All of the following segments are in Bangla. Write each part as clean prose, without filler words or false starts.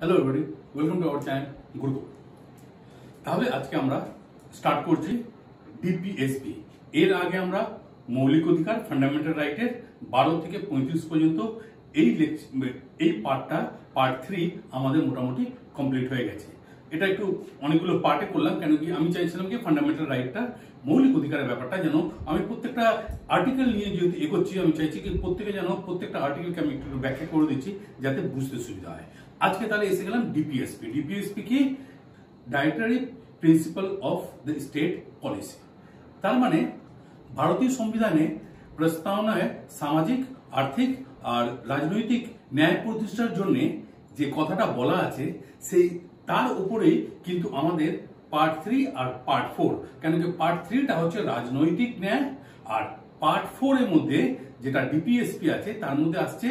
Hello everybody, welcome to our channel গুরুত্ব। তাহলে আজকে আমরা স্টার্ট করছি ডিপিএসপি। এর আগে আমরা মৌলিক অধিকার ফান্ডামেন্টাল রাইটের 12 থেকে 35 পর্যন্ত এই পার্ট 3 আমাদের মোটামুটি কমপ্লিট হয়ে গেছে। এটা একটু অনেকগুলো পার্টে করলাম, কেন কি আমি চাইছিলাম কি ফান্ডামেন্টাল রাইটটা মৌলিক অধিকারের ব্যাপারটা যেন আমি প্রত্যেকটা আর্টিকেল নিয়ে যেহেতু এগোচ্ছি, আমি চাইছি কি প্রত্যেকটা আর্টিকেলকে আমি একটু ব্যাখ্যা করে দিচ্ছি যাতে বুঝতে সুবিধা হয়। আজকে তাহলে এসে গেলাম ডিপিএসপি। ডিপিএসপি কি? Dietary principal of the state policy. তার মানে ভারতীয় সংবিধানে প্রস্তাবনায় সামাজিক, আর্থিক আর রাজনৈতিক ন্যায় প্রতিষ্ঠার জন্য যে কথাটা বলা আছে সেই তার উপরেই কিন্তু আমাদের পার্ট 3 আর পার্ট 4, কেন কি পার্ট 3টা হচ্ছে রাজনৈতিক ন্যায় আর পার্ট 4 এর মধ্যে যেটা ডিপিএসপি আছে তার মধ্যে আসছে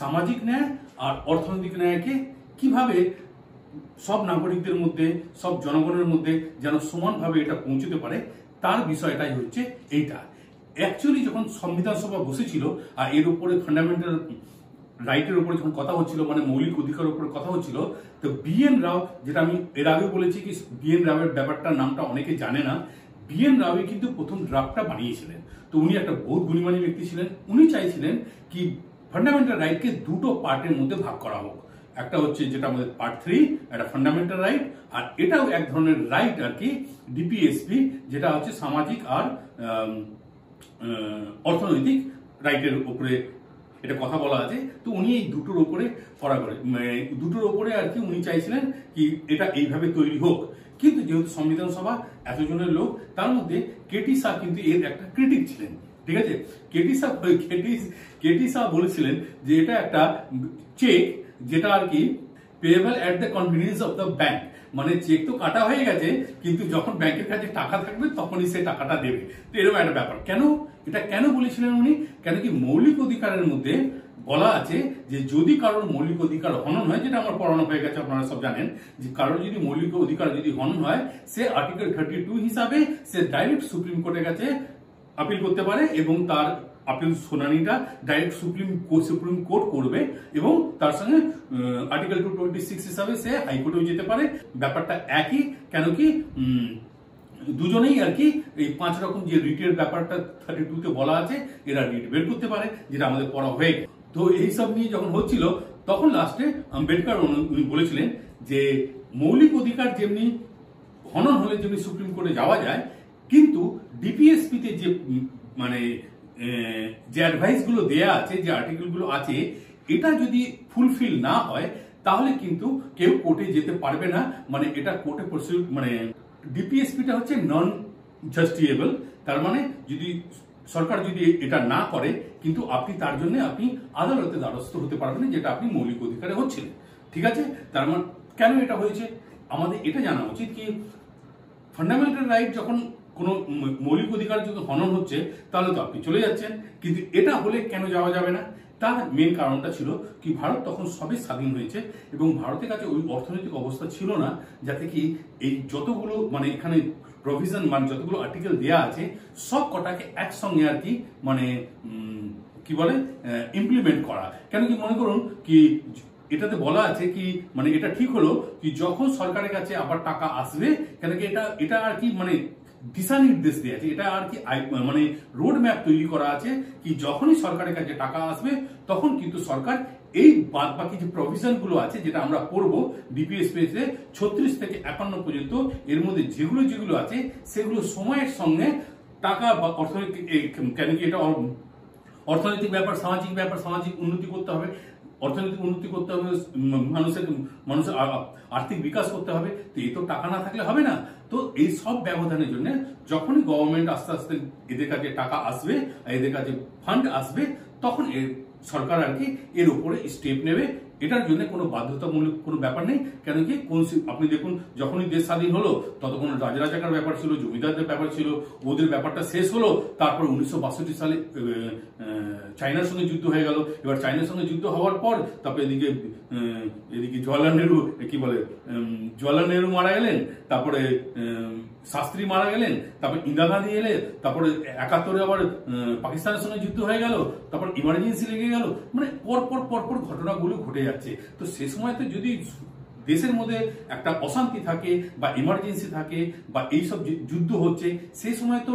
সামাজিক ন্যায় আর অর্থনৈতিক ন্যায়কে কিভাবে সব নাগরিকদের মধ্যে, সব জনগণের মধ্যে যেন সমানভাবে এটা পৌঁছতে পারে তার বিষয়টাই হচ্ছে এইটা। অ্যাকচুয়ালি যখন সংবিধান সভা বসেছিল আর এর উপরে ফান্ডামেন্টাল রাইটের উপরে যখন কথা হচ্ছিল, মানে মৌলিক অধিকারের উপরে কথা হচ্ছিল, তো BN রাও, যেটা আমি এর আগে বলেছি কি BN রাওয়ের ব্যাপারটা নামটা অনেকে জানে না, BN রাও কিন্তু প্রথম ড্রাফটটা বানিয়েছিলেন। তো উনি একটা বহুত গুণীমানী ব্যক্তি ছিলেন। উনি চাইছিলেন কি ফান্ডামেন্টাল রাইটকে দুটো পার্টের মধ্যে ভাগ করা হোক। একটা হচ্ছে যেটা আমাদের পার্ট 3, একটা ফান্ডামেন্টাল রাইট, আর এটাও এক ধরনের রাইট আর কি ডিপিএসপি, যেটা হচ্ছে সামাজিক আর অর্থনৈতিক রাইটের উপরে এটা কথা বলা আছে। তো উনি এই দুটোর উপরে দুটোর উপরে আর কি উনি চাইছিলেন কি এটা এইভাবে তৈরি হোক। কিন্তু যেহেতু সংবিধান সভা এতজনের লোক, তার মধ্যে কেটি শাহ কিন্তু এর একটা ক্রিটিক ছিলেন। ঠিক আছে, কেটি শাহ বলেছিলেন যে এটা একটা চেক যেটা আর কি payable at the convenience of the bank, মানে চেক তো কাটা হয়ে গেছে কিন্তু যখন ব্যাংকের কাছে টাকা থাকবে তখনই সে টাকাটা দেবে। তো এরকম একটা ব্যাপার। কেন বলেছিলেন উনি? কেন কি মৌলিক অধিকারের মধ্যে বলা আছে যে যদি কারোর মৌলিক অধিকার হনন হয়, যেটা আমার পড়ানো হয়ে গেছে, আপনারা সব জানেন যে কারোর যদি মৌলিক অধিকার যদি হনন হয়, সে আর্টিকেল 32 হিসাবে সে ডাইরেক্ট সুপ্রিম কোর্টের কাছে আপিল করতে পারে এবং তার আপিল শুনানিটা ডাইরেক্ট সুপ্রিম কোর্ট করবে এবং তার সঙ্গে আর্টিকেল 226 হিসাবে সে হাইকোর্টেও যেতে পারে। ব্যাপারটা একই, কেন কি দুজনেই আর কি এই 5 রকম যে রিটের ব্যাপারটা 32-তে বলা আছে, এরা রিট বের করতে পারে, যেটা আমাদের পড়া হয়ে গেছে। তো এইসব নিয়ে যখন হচ্ছিল তখন লাস্টে আম্বেদকর উনি বলেছিলেন যে মৌলিক অধিকার যেমনি হনন হলে যেমনি সুপ্রিম কোর্টে যাওয়া যায়, কিন্তু ডিপিএসপিতে যে মানে যে অ্যাডভাইস গুলো দেয়া আছে, যে আর্টিকেল গুলো আছে, এটা যদি ফুলফিল না হয় তাহলে কিন্তু কেউ কোর্টে যেতে পারবে না। মানে এটা কোর্টে প্রসিডিউর, মানে ডিপিএসপিটা হচ্ছে নন জাস্টিয়েবল। তার মানে যদি সরকার যদি এটা না করে কিন্তু আপনি তার জন্য আপনি আদালতে দ্বারস্থ হতে পারবেন, যেটা আপনি মৌলিক অধিকারে হচ্ছিলেন। ঠিক আছে, তার মানে কেন এটা হয়েছে আমাদের এটা জানা উচিত কি ফান্ডামেন্টাল রাইট যখন কোনো মৌলিক অধিকার যদি হনন হচ্ছে তাহলে তো আপনি চলে যাচ্ছেন, কিন্তু এটা হলে কেন যাওয়া যাবে না? তার মেন কারণটা ছিল কি ভারত তখন সবে স্বাধীন হয়েছে এবং ভারতের কাছে ওই অর্থনৈতিক অবস্থা ছিল না যাতে কি এই যতগুলো মানে এখানে প্রভিশন, মানে যতগুলো আর্টিকেল দেয়া আছে সব কটাকে একসঙ্গে আর কি মানে কি বলে ইমপ্লিমেন্ট করা। কেন কি মনে করুন কি এটাতে বলা আছে কি মানে এটা ঠিক হলো কি যখন সরকারের কাছে আবার টাকা আসবে, কেন কি এটা আর কি মানে দিশা নির্দেশ দেওয়া আছে, এটা আর কি মানে রোড ম্যাপ তৈরি করা আছে কি যখনই সরকারের কাছে টাকা আসবে তখন কিন্তু সরকার এই বাদ বাকি যে প্রভিশন গুলো আছে যেটা আমরা পড়বো ডিপিএসপি 36 থেকে 51 পর্যন্ত, এর মধ্যে যেগুলো আছে সেগুলো সময়ের সঙ্গে টাকা বা অর্থনৈতিক, কেন কি এটা অর্থনৈতিক ব্যাপার, সামাজিক উন্নতি করতে হবে, অর্থনৈতিক উন্নতি করতে হবে, মানুষের আর্থিক বিকাশ করতে হবে। তো এই তো টাকা না থাকলে হবে না। তো এই সব ব্যবধানের জন্য যখনই গভর্নমেন্ট আস্তে আস্তে এদের কাছে টাকা আসবে, এদের কাছে ফান্ড আসবে, তখন সরকার আর কি এর উপরে স্টেপ নেবে। এটার জন্য কোনো বাধ্যতামূলক কোনো ব্যাপার নেই। কেন কি আপনি দেখুন যখনই দেশ স্বাধীন হলো ততক্ষণ রাজাকার ব্যাপার ছিল, জমিদারদের ব্যাপার ছিল, ওদের ব্যাপারটা শেষ হলো। তারপর 1962 সালে চায়নার সঙ্গে যুদ্ধ হয়ে গেল। এবার চায়নার সঙ্গে যুদ্ধ হওয়ার পর তারপরে এদিকে জওয়াহরলাল নেহরু মারা গেলেন, তারপরে শাস্ত্রী মারা গেলেন, তারপর ইন্দিরা গান্ধী এলে, তারপরে 71-এ আবার পাকিস্তানের সঙ্গে যুদ্ধ হয়ে গেল, তারপর ইমার্জেন্সি লেগে গেল, মানে পর পর ঘটনাগুলো ঘটে যাচ্ছে। তো সে সময়তে যদি দেশের মধ্যে একটা অশান্তি থাকে বা ইমার্জেন্সি থাকে বা এইসব যুদ্ধ হচ্ছে, সেই সময় তো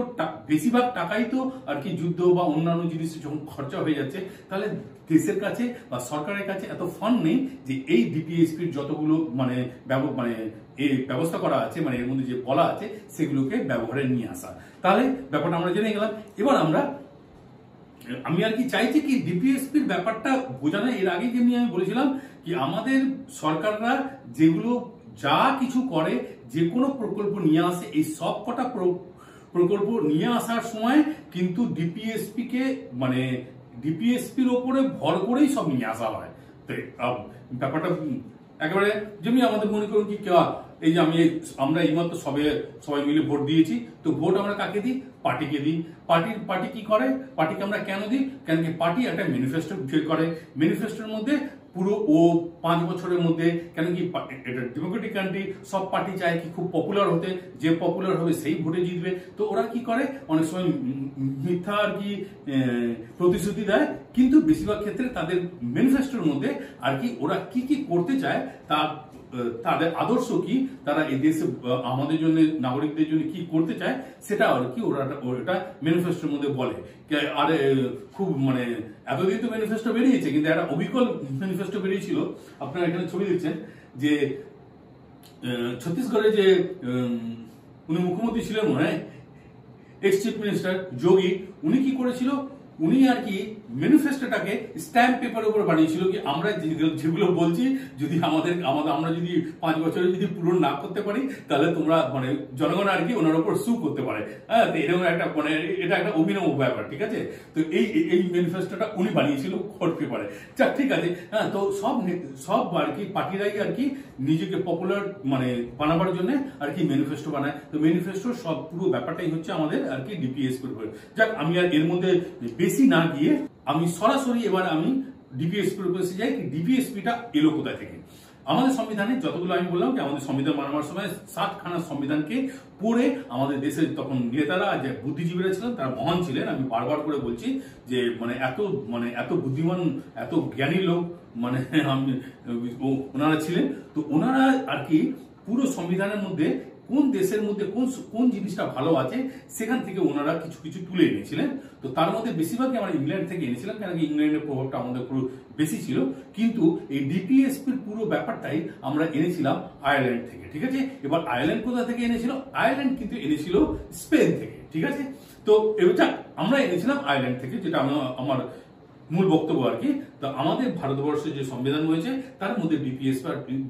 বেশিরভাগ টাকাই তো আর কি যুদ্ধ বা অন্যান্য জিনিস যখন খরচা হয়ে যাচ্ছে, তাহলে দেশের কাছে বা সরকারের কাছে এত ফান্ড নেই যে এই ডিপিএসপির যতগুলো মানে এই ব্যবস্থা করা আছে, মানে এর মধ্যে যে বলা আছে সেগুলোকে ব্যবহারে নিয়ে আসা। তাহলে ব্যাপারটা আমরা জেনে গেলাম। এবার আমি আর কি চাইছি কি ডিপিএসপির ব্যাপারটা বোঝানো। এর আগে যেমনি আমি বলেছিলাম কি আমাদের সরকাররা যেগুলো যা কিছু করে, যে কোনো প্রকল্প নিয়ে আসে, এই সব কটা প্রকল্প নিয়ে আসার সময় কিন্তু ডিপিএসপির ওপরে ভর করেই সব নিয়ে আসা হয়। ব্যাপারটা একেবারে যেমনি আমাদের মনে করুন কি এই যে আমরা এইমাত্র সবাই মিলে ভোট দিয়েছি, তো ভোট আমরা কাকে দিই? পার্টিকে দিই। পার্টি কি করে? পার্টিকে আমরা কেন দিই? কেন কি পার্টি একটা ম্যানিফেস্টো বের করে, ম্যানিফেস্টোর মধ্যে পুরো 5 বছরের মধ্যে, কেন কি এটা ডেমোক্রেটিক কান্ট্রি, সব পার্টি চায় কি খুব পপুলার হতে, যে পপুলার হবে সেই ভোটে জিতবে। তো ওরা কি করে, অনেক সময় মিথ্যা আর কি প্রতিশ্রুতি দেয়, কিন্তু বেশিরভাগ ক্ষেত্রে তাদের ম্যানিফেস্টোর মধ্যে আর কি ওরা কি কি করতে চায়, তাদের আদর্শ কি, তারা এই দেশে আমাদের জন্য, নাগরিকদের জন্য কি করতে চায়, সেটা আর কি ওটা ম্যানিফেস্টোর মধ্যে বলে। আর খুব মানে এতদিন তো ম্যানিফেস্টো বেরিয়েছে, কিন্তু একটা অবিকল ম্যানিফেস্টো বেরিয়েছিল। আপনারা এখানে ছবি দেখছেন যে ছত্তিশগড়ে যে উনি মুখ্যমন্ত্রী ছিলেন, মনে হয় এক্স চিফ মিনিস্টার যোগী, উনি কি করেছিল, উনি আর কি ম্যানিফেস্টোটাকে স্ট্যাম্প পেপারের উপর বানিয়েছিল কি আমরা যেগুলো বলছি যদি আমরা যদি 5 বছরে যদি পূরণ না করতে পারি, তাহলে তোমরা মানে জনগণ আর কি ওনার উপর সু করতে পারে। হ্যাঁ, তো এরকম একটা মানে এটা একটা অভিনব ব্যাপার, ঠিক আছে। তো এই ম্যানিফেস্টোটা উনি বানিয়েছিল কোর্ট পেপারে। যাক, ঠিক আছে। হ্যাঁ, তো সব আর কি পার্টিরাই আর কি নিজেকে পপুলার মানে বানাবার জন্য আর কি ম্যানিফেস্টো বানায়। তো ম্যানিফেস্টোর সব পুরো ব্যাপারটাই হচ্ছে আমাদের আর কি ডিপিএসপির উপর। যাক, আমি আর এর মধ্যে বেশি না গিয়ে আমি সরাসরি এবার আমি ডিপিএসপির উপর এসে যাই। ডিপিএসপিটা এলো কোথা থেকে? আমাদের সংবিধানে যতগুলো আমি বললাম যে আমাদের সংবিধান বানাবার সময় 7খানা সংবিধানকে পড়ে আমাদের দেশের তখন নেতারা, যে বুদ্ধিজীবীরা ছিলেন, তারা মহান ছিলেন। আমি বারবার করে বলছি যে এত বুদ্ধিমান, এত জ্ঞানী লোক মানে ওনারা ছিলেন। তো ওনারা আর কি পুরো সংবিধানের মধ্যে কোন দেশের মধ্যে কোন জিনিসটা ভালো আছে সেখান থেকে ওনারা কিছু কিছু তুলে এনেছিলেন। তো তার মধ্যে বেশিরভাগই আমরা ইংল্যান্ড থেকে এনেছিলাম, কেন কি ইংল্যান্ডের প্রভাবটা আমাদের পুরো বেশি ছিল। কিন্তু এই ডিপিএসপির পুরো ব্যাপারটাই আমরা এনেছিলাম আয়ারল্যান্ড থেকে, ঠিক আছে। এবার আয়ারল্যান্ড কোথা থেকে এনেছিল? আয়ারল্যান্ড কিন্তু এনেছিল স্পেন থেকে, ঠিক আছে। তো এবার আমরা এনেছিলাম আয়ারল্যান্ড থেকে, যেটা আমার মূল বক্তব্য আর কি। তো আমাদের ভারতবর্ষে যে সংবিধান রয়েছে তার মধ্যে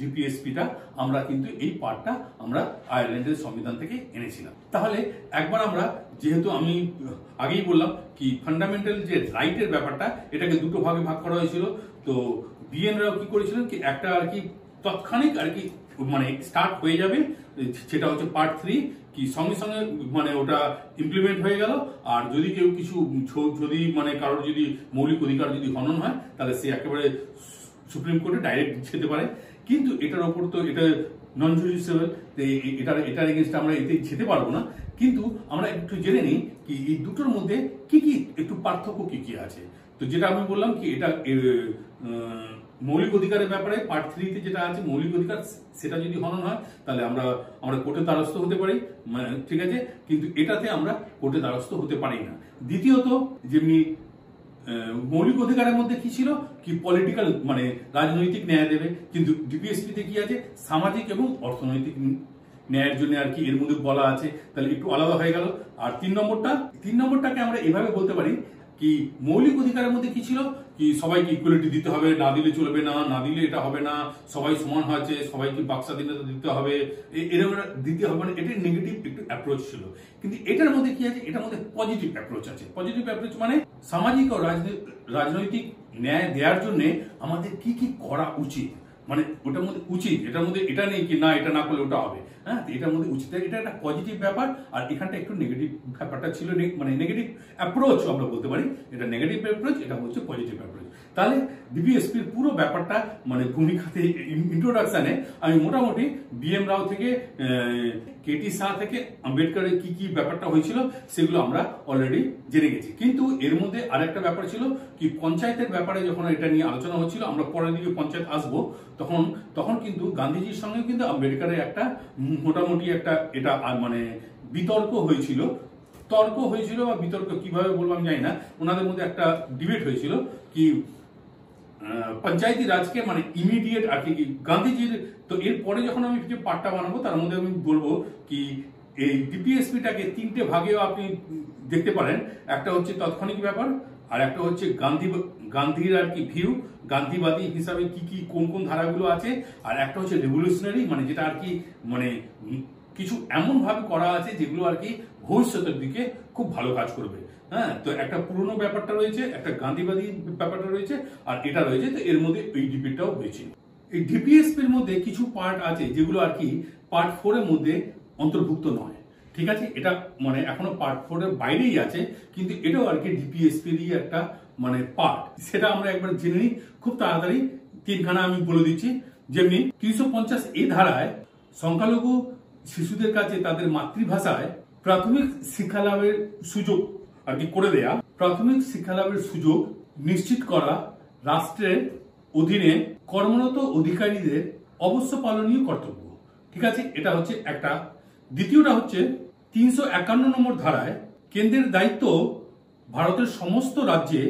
ডিপিএসপিটা আমরা কিন্তু এই পার্টটা আমরা আয়ারল্যান্ডের সংবিধান থেকে এনেছিলাম। তাহলে একবার আমরা, যেহেতু আমি আগেই বললাম কি ফান্ডামেন্টাল যে রাইটের ব্যাপারটা, এটাকে দুটো ভাগে ভাগ করা হয়েছিল। তো বিএনরাও কি করেছিলেন কি একটা আর কি তৎক্ষণিক আর কি মানে স্টার্ট হয়ে যাবে, সেটা হচ্ছে পার্ট 3 কি সঙ্গে সঙ্গে মানে ওটা ইমপ্লিমেন্ট হয়ে গেল। আর যদি কেউ কিছু যদি মানে কারোর যদি মৌলিক অধিকার যদি হনন হয়, তাহলে সে একেবারে সুপ্রিম কোর্টে ডাইরেক্ট যেতে পারে। কিন্তু এটার ওপর তো এটা নন জুডিশিয়াল, এটার এগেনস্টে আমরা এতে যেতে পারবো না। কিন্তু আমরা একটু জেনে নিই কি এই দুটোর মধ্যে কি কি একটু পার্থক্য কি কি আছে। তো যেটা আমি বললাম কি এটা মৌলিক অধিকারের ব্যাপারে পার্ট 3 তে যেটা আছে মৌলিক অধিকার, সেটা যদি হনন হয় তাহলে আমরা কোর্টের দ্বারস্থ হতে পারি, ঠিক আছে। কিন্তু এটাতে আমরা কোর্টের দ্বারস্থ হতে পারি না। দ্বিতীয়ত, যেমনি মৌলিক অধিকারের মধ্যে কি ছিল কি পলিটিক্যাল মানে রাজনৈতিক ন্যায় দেবে, কিন্তু ডিপিএসপিতে কি আছে সামাজিক এবং অর্থনৈতিক ন্যায়ের জন্য আর কি এর মধ্যে বলা আছে। তাহলে একটু আলাদা হয়ে গেল। আর 3 নম্বরটাকে আমরা এভাবে বলতে পারি কি মৌলিক অধিকারের মধ্যে কি ছিল কি সবাইকে ইকুয়ালিটি দিতে হবে, না দিলে চলবে না, না দিলে এটা হবে না, সবাই সমান হয়েছে, সবাইকে বাকস্বাধীনতা দিতে হবে, এরকম দিতে হবে না। এটা নেগেটিভ একটু অ্যাপ্রোচ ছিল। কিন্তু এটার মধ্যে কি আছে, এটার মধ্যে পজিটিভ অ্যাপ্রোচ আছে। পজিটিভ অ্যাপ্রোচ মানে সামাজিক ও রাজনৈতিক ন্যায় দেওয়ার জন্য আমাদের কি কি করা উচিত, মানে ওটার মধ্যে উচিত, এটার মধ্যে এটা নেই কি না এটা না করলে ওটা হবে। হ্যাঁ, এটার মধ্যে উচিত, এটা একটা পজিটিভ ব্যাপার। আর এখানটা একটু নেগেটিভ ব্যাপারটা ছিল, মানে নেগেটিভ অ্যাপ্রোচ আমরা বলতে পারি। এটা নেগেটিভ অ্যাপ্রোচ, এটা হচ্ছে পজিটিভ অ্যাপ্রোচ। তাহলে ডিপিএসপির পুরো ব্যাপারটা মানে ভূমিকাতে ইন্ট্রোডাকশনে আমি মোটামুটি বিএম রাও থেকে কেটি শাহ থেকে আম্বেদকরের কি কি ব্যাপারটা হয়েছিল সেগুলো আমরা অলরেডি জেনে গেছি। কিন্তু এর মধ্যে আরেকটা ব্যাপার ছিল কি পঞ্চায়েতের ব্যাপারে যখন এটা নিয়ে আলোচনা হচ্ছিল, আমরা পরের দিকে পঞ্চায়েত আসবো, তখন কিন্তু গান্ধীজির সঙ্গে কিন্তু আম্বেদকরের একটা মোটামুটি একটা এটা মানে বিতর্ক হয়েছিল, তর্ক হয়েছিল বা বিতর্ক কিভাবে বলবো আমি জানি না, ওনাদের মধ্যে একটা ডিবেট হয়েছিল কি পঞ্চায়েতি রাজকে মানে ইমিডিয়েট আর কি গান্ধীজির। তো এরপরে যখন আমি যে পার্টটা বানাবো তার মধ্যে আমি বলবো কি এই ডিপিএসপিটাকে তিনটে ভাগেও আপনি দেখতে পারেন। একটা হচ্ছে তাৎক্ষণিক ব্যাপার, আর একটা হচ্ছে গান্ধীর আর কি ভিউ, গান্ধীবাদী হিসাবে কি কি কোন কোন ধারাগুলো আছে, আর একটা হচ্ছে রেভলিউশনারি মানে যেটা আর কি মানে কিছু এমন ভাবে করা আছে যেগুলো আর কি ভবিষ্যতের দিকে খুব ভালো কাজ করবে। হ্যাঁ, তো একটা পুরনো ব্যাপারটা রয়েছে, একটা গান্ধীবাদী ব্যাপারটা রয়েছে, আর এটা রয়েছে। তো এর মধ্যে এই ডিবেটটাও হয়েছিল। এই ডিপিএসপির মধ্যে কিছু পার্ট আছে যেগুলো আর কি পার্ট 4 এর মধ্যে অন্তর্ভুক্ত নয়, ঠিক আছে? এটা মানে এখনো পার্ট 4 এর বাইরেই আছে, কিন্তু এটাও আর কি ডিপিএসপিরই একটা মানে পার্ট। সেটা আমরা একবার জেনে নিই খুব তাড়াতাড়ি। তিনখানা আমি বলে দিচ্ছি। যেমনি 350 এ ধারায় সংখ্যালঘু শিশুদের কাছে তাদের মাতৃভাষায় প্রাথমিক শিক্ষালাভের সুযোগ আর কি করে দেয়া, প্রাথমিক শিক্ষালাভের সুযোগ নিশ্চিত করা রাষ্ট্রের অধীনে কর্মরত অধিকারীদের অবশ্য পালনীয় কর্তব্য, ঠিক আছে? এটা হচ্ছে একটা। দ্বিতীয়টা হচ্ছে 351 নম্বর ধারায় কেন্দ্রের দায়িত্ব ভারতের সমস্ত রাজ্যে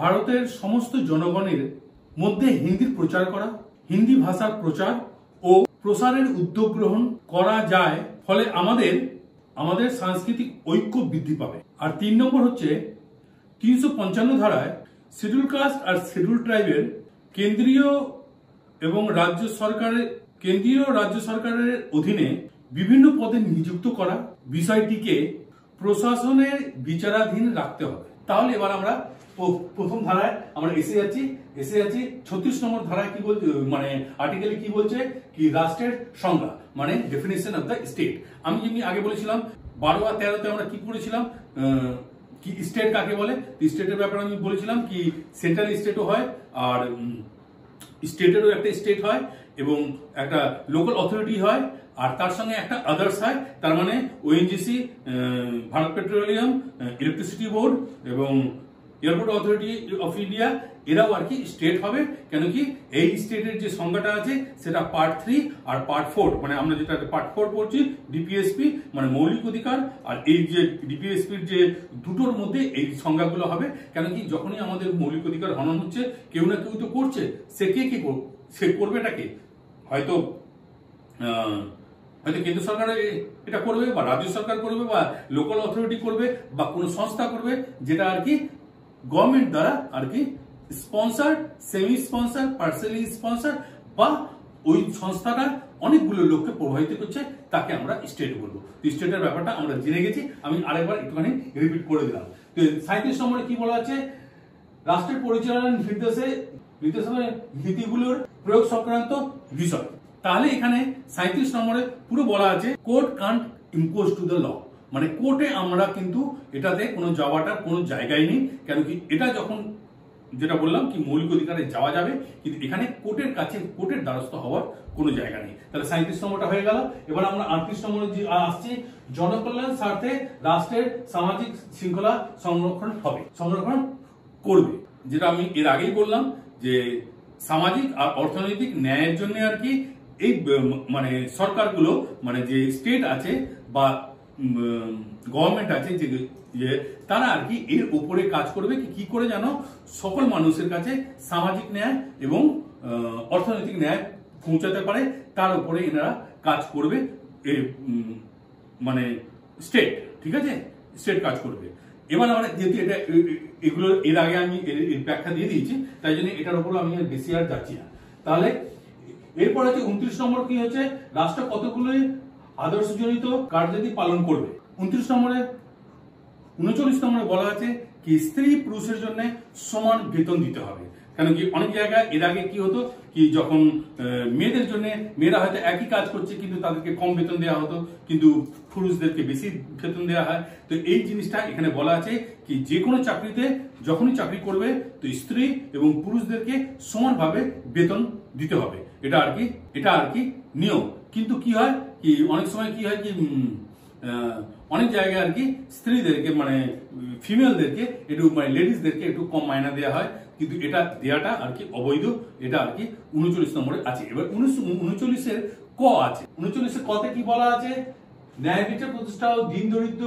ভারতের সমস্ত জনগণের মধ্যে হিন্দির প্রচার করা, হিন্দি ভাষার প্রচার ও প্রসারের উদ্যোগ গ্রহণ করা যায়, ফলে আমাদের সাংস্কৃতিক ঐক্য বৃদ্ধি পাবে। আর 3 নম্বর হচ্ছে 355 ধারায় শিডিউল কাস্ট আর শিডিউল ট্রাইবের কেন্দ্রীয় রাজ্য সরকারের অধীনে বিভিন্ন পদে নিযুক্ত করা বিষয়টিকে প্রশাসনের বিচারাধীন রাখতে হবে। তাহলে এবার আমরা প্রথম ধারায় আমরা এসে যাচ্ছি 36 নম্বর ধারায় কি বলছে, মানে আর্টিকেলে কি বলছে কি রাষ্ট্রের সংজ্ঞা মানে ডেফিনেশন অফ দ্য স্টেট। আমি যেমনি আগে বলেছিলাম 12 আর 13তে আমরা কি পড়েছিলাম কি স্টেট কাকে বলে। স্টেটের ব্যাপারে আমি বলেছিলাম কি সেন্ট্রাল স্টেটও হয়, আর স্টেটেরও একটা স্টেট হয়, এবং একটা লোকাল অথরিটি হয়, আর তার সঙ্গে একটা আদার্স হয়। তার মানে ONGC, Bharat petroleum, electricity board এবং এয়ারপোর্ট অথরিটি অফ ইন্ডিয়া, এরাও আর কি স্টেট হবে। কেন কি এই স্টেটের যে সংজ্ঞাটা আছে সেটা পার্ট 3 আর পার্ট 4, মানে আমরা যেটা পার্ট 4 পড়ছি ডিপিএসপি মানে মৌলিক অধিকার, আর এই যে ডিপিএসপির যে দুটোর মধ্যে এই সংজ্ঞাগুলো হবে। কেন কি যখনই আমাদের মৌলিক অধিকার হনন হচ্ছে কেউ না কেউ তো করছে, সে করবেটাকে হয়তো কেন্দ্র সরকার এটা করবে, বা রাজ্য সরকার করবে, বা লোকাল অথরিটি করবে, বা কোনো সংস্থা করবে যেটা আর কি গভর্নমেন্ট দ্বারা আর কি sponsor, semi sponsor, partially sponsor, বা ওই সংস্থাটা অনেকগুলো লোককে প্রভাবিত করছে, তাকে আমরা স্টেট বলবো। স্টেটের ব্যাপারটা আমরা জেনে গেছি, আমি আরেকবার একটুখানি রিপিট করে দিলাম। তো 37 নম্বরে কি বলা আছে, রাষ্ট্রের পরিচালনা নির্দেশনা নীতিগুলোর প্রয়োগ সংক্রান্ত বিষয়। তাহলে এখানে 37 নম্বরে পুরো বলা আছে court can't impose to the law, মানে কোর্টে আমরা কিন্তু এটাতে কোনো যাওয়াটার কোনো জায়গায় নেই। কেন কি এটা যখন যেটা বললাম কি মৌলিক অধিকারে যাওয়া যাবে, কিন্তু এখানে কোর্টের কাছে কোর্টের দ্বারস্থ হওয়ার কোনো জায়গা নেই। তাহলে 37 নম্বরটা হয়ে গেল। এবার আমরা 38 নম্বরে আসছি, জনকল্যাণ স্বার্থে রাষ্ট্রের সামাজিক শৃঙ্খলা সংরক্ষণ করবে। যেটা আমি এর আগেই বললাম যে সামাজিক আর অর্থনৈতিক ন্যায়ের জন্য আর কি এই মানে সরকারগুলো মানে যে স্টেট আছে বা গভর্নমেন্ট আছে যে তারা আর কি এর উপরে কাজ করবে কি করে জানো, সকল মানুষের কাছে সামাজিক ন্যায় এবং অর্থনৈতিক ন্যায় পৌঁছাতে পারে, তার উপরে এনারা কাজ করবে। মানে স্টেট, ঠিক আছে, স্টেট কাজ করবে। এবার আমরা যেহেতু এটা এগুলো এর আগে আমি এর ব্যাখ্যা দিয়ে দিয়েছি, তাই জন্য এটার উপর আমি বেশি আর যাচ্ছি না। তাহলে এরপর হচ্ছে 29 নম্বর কি হচ্ছে, রাষ্ট্র কতগুলো আদর্শজনিত কার্যাদি পালন করবে। 29 নম্বরে 39 নম্বরে বলা আছে কি স্ত্রী পুরুষের জন্য সমান বেতন দিতে হবে। কেন কি অনেক জায়গায় এর আগে কি হতো কি যখন মেয়েদের জন্য মেয়েরা হয়তো একই কাজ করছে কিন্তু তাদেরকে কম বেতন দেওয়া হতো, কিন্তু পুরুষদেরকে বেশি বেতন দেওয়া হয়। তো এই জিনিসটা এখানে বলা আছে কি যে কোনো চাকরিতে যখনই চাকরি করবে তো স্ত্রী এবং পুরুষদেরকে সমানভাবে বেতন দিতে হবে, এটা আর কি নিয়ম। কিন্তু কি হয় কি অনেক সময় কি হয় কি অনেক জায়গায় আর কি স্ত্রীদেরকে মানে ফিমেলদেরকে একটু মানে লেডিসদেরকে একটু কম মায়না দেওয়া হয়, কিন্তু এটা দেওয়াটা আর কি অবৈধ। এটা আর কি 39 নম্বরে আছে। এবার 39-এর ক আছে। 39-এর কতে কি বলা আছে? ন্যায় বিচার প্রতিষ্ঠা ও দিন দরিদ্র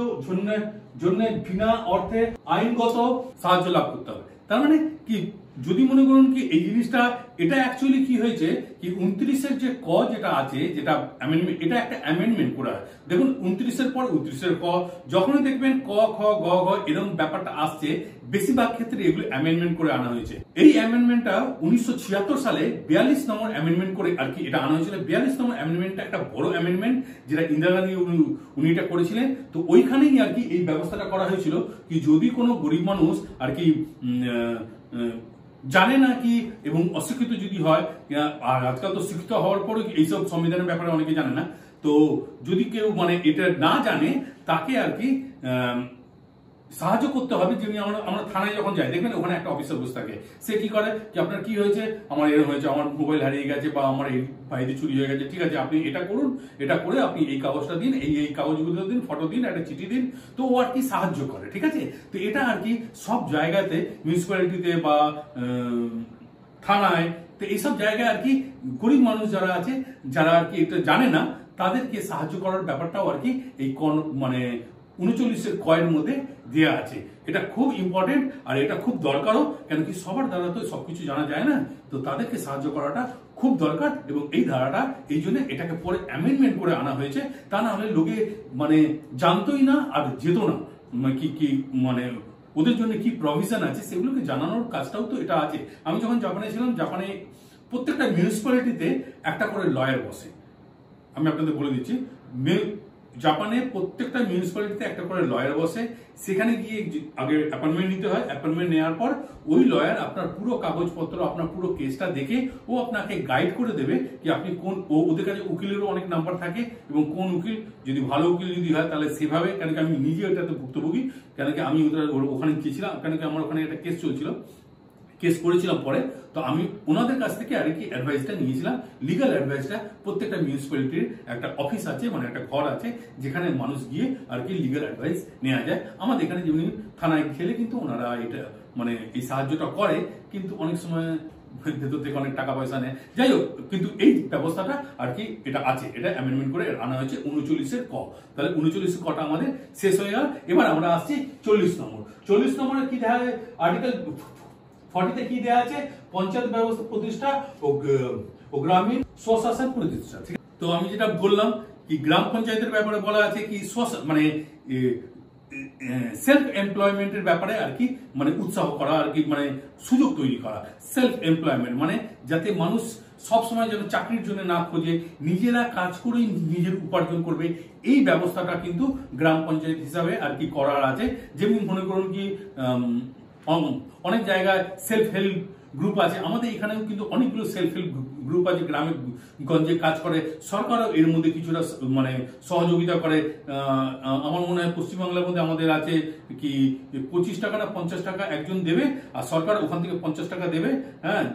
জন্য বিনা অর্থে আইনগত সাহায্য লাভ করতে হবে। তার মানে কি যদি মনে করুন কি এই জিনিসটা এটা অ্যাকচুয়ালি কি হয়েছে কি 29-এর যে ক যেটা আছে যেটা অ্যামেন্ডমেন্ট, এটা একটা অ্যামেন্ডমেন্ট করা হয়। দেখুন 29-এর পর 29-এর ক যখনই দেখবেন ক খ গ ঘ এরকম ব্যাপারটা আসছে বেশিরভাগ ক্ষেত্রে এগুলো অ্যামেন্ডমেন্ট করে আনা হয়েছে। এই অ্যামেন্ডমেন্টটা 1976 সালে 42 নম্বর অ্যামেন্ডমেন্ট করে আর কি এটা আনা হয়েছিল। 42 নম্বর অ্যামেন্ডমেন্টটা একটা বড় অ্যামেন্ডমেন্ট যেটা ইন্দিরা গান্ধী উনি এটা করেছিলেন। তো ওইখানেই আর কি এই ব্যবস্থাটা করা হয়েছিল কি যদি কোনো গরিব মানুষ আর কি জানে না কি এবং অশিক্ষিত যদি হয়, আর আজকাল তো শিক্ষিত হওয়ার পরে এইসব সংবিধানের ব্যাপারে অনেকে জানে না, তো যদি কেউ মানে এটা না জানে তাকে আর কি সাহায্য করতে হবে। যেমনি আমরা থানায় যখন যাই দেখবেন ওখানে একটা অফিসার বসে থাকে, সে কি করে যে আপনার কি হয়েছে, আমার এরকম হয়েছে, আমার মোবাইল হারিয়ে গেছে বা আমার এই বাইরে চুরি হয়ে গেছে, ঠিক আছে আপনি এটা করুন, এটা করে আপনি এই কাগজটা দিন, এই কাগজগুলো দিন, ফটো দিন, একটা চিঠি দিন, তো ও আর কি সাহায্য করে। ঠিক আছে, তো এটা আর কি সব জায়গাতে মিউনিসিপ্যালিটিতে বা থানায়, তো এইসব জায়গায় আর কি গরিব মানুষ যারা আছে যারা আর কি এটা জানে না তাদেরকে সাহায্য করার ব্যাপারটাও আর কি এই মানে 39-এর কয়ের মধ্যে দেওয়া আছে। এটা খুব ইম্পর্টেন্ট আর এটা খুব দরকারও, কেন কি সবার দ্বারা তো সবকিছু জানা যায় না, তো তাদেরকে সাহায্য করাটা খুব দরকার। এবং এই ধারাটা এই জন্য এটাকে পরে অ্যামেন্ডমেন্ট করে আনা হয়েছে, তা না হলে লোকে মানে জানতোই না আর যেত না কি মানে ওদের জন্য কি প্রভিশন আছে সেগুলোকে জানানোর কাজটাও তো এটা আছে। আমি যখন জাপানে ছিলাম, জাপানে প্রত্যেকটা মিউনিসিপ্যালিটিতে একটা করে লয়ার বসে। আমি আপনাদের বলে দিচ্ছি, জাপানে প্রত্যেকটা মিউনিসিপ্যালিটিতে একটা করে লয়ার বসে। সেখানে গিয়ে আগে অ্যাপয়েন্টমেন্ট নিতে হয়, অ্যাপয়েন্টমেন্ট নেওয়ার পর ওই লয়ার আপনার পুরো কাগজপত্র, আপনার পুরো কেসটা দেখে ও আপনাকে গাইড করে দেবে কি আপনি কোন, ওদের কাছে উকিলেরও অনেক নাম্বার থাকে এবং কোন উকিল যদি ভালো উকিল যদি হয় তাহলে সেভাবে, কেন কি আমি নিজে এটাতে ভুক্তভোগী, কেন কি আমি ওখানে গিয়েছিলাম, কেন কি আমার ওখানে একটা কেস চলছিল, কেস করেছিলাম পরে, তো আমি ওনাদের কাছ থেকে আর কি অ্যাডভাইসটা নিয়েছিলাম, লিগাল অ্যাডভাইসটা। প্রত্যেকটা মিউনিসিপ্যালিটির একটা অফিস আছে, মানে একটা ঘর আছে যেখানে মানুষ গিয়ে আর কি লিগাল অ্যাডভাইস নেওয়া যায়। আমাদের এখানে যেমনি থানায় খেলে কিন্তু ওনারা এটা মানে এই সাহায্যটা করে, কিন্তু অনেক সময় ভেতর থেকে অনেক টাকা পয়সা নেয়। যাই হোক, কিন্তু এই ব্যবস্থাটা আর কি এটা আছে, এটা অ্যামেন্ডমেন্ট করে আনা হয়েছে 39-এর ক। তাহলে 39-এর কটা আমাদের শেষ হয়ে গেল। এবার আমরা আসছি 40 নম্বর। 40 নম্বরে কি দেখা যায়, আর্টিকেল 40-তে কি দেওয়া আছে, পঞ্চায়েত ব্যবস্থা প্রতিষ্ঠা ও গ্রামীণ স্বশাসন প্রতিষ্ঠা। ঠিক আছে, তো আমি যেটা বললাম কি গ্রাম পঞ্চায়েতের ব্যাপারে বলা আছে কি মানে সেলফ এমপ্লয়মেন্টের ব্যাপারে আর কি মানে উৎসাহ করা আর কি, মানে সুযোগ তৈরি করা। সেলফ এমপ্লয়মেন্ট মানে যাতে মানুষ সবসময় যেন চাকরির জন্য না খোঁজে, নিজেরা কাজ করেই নিজের উপার্জন করবে, এই ব্যবস্থাটা কিন্তু গ্রাম পঞ্চায়েত হিসাবে আর কি করার আছে। যেমন মনে করুন কি অনেক জায়গায় সেলফ হেল্প গ্রুপ আছে, আমাদের এখানেও কিন্তু অনেকগুলো সেলফ হেল্প গ্রুপ আছে গ্রামে গঞ্জে কাজ করে। সরকারও এর মধ্যে কিছুটা মানে সহযোগিতা করে। আমার মনে হয় পশ্চিমবাংলার মধ্যে আমাদের আছে কি 25 টাকা না 50 টাকা একজন দেবে, আর সরকার ওখান থেকে 50 টাকা দেবে। হ্যাঁ,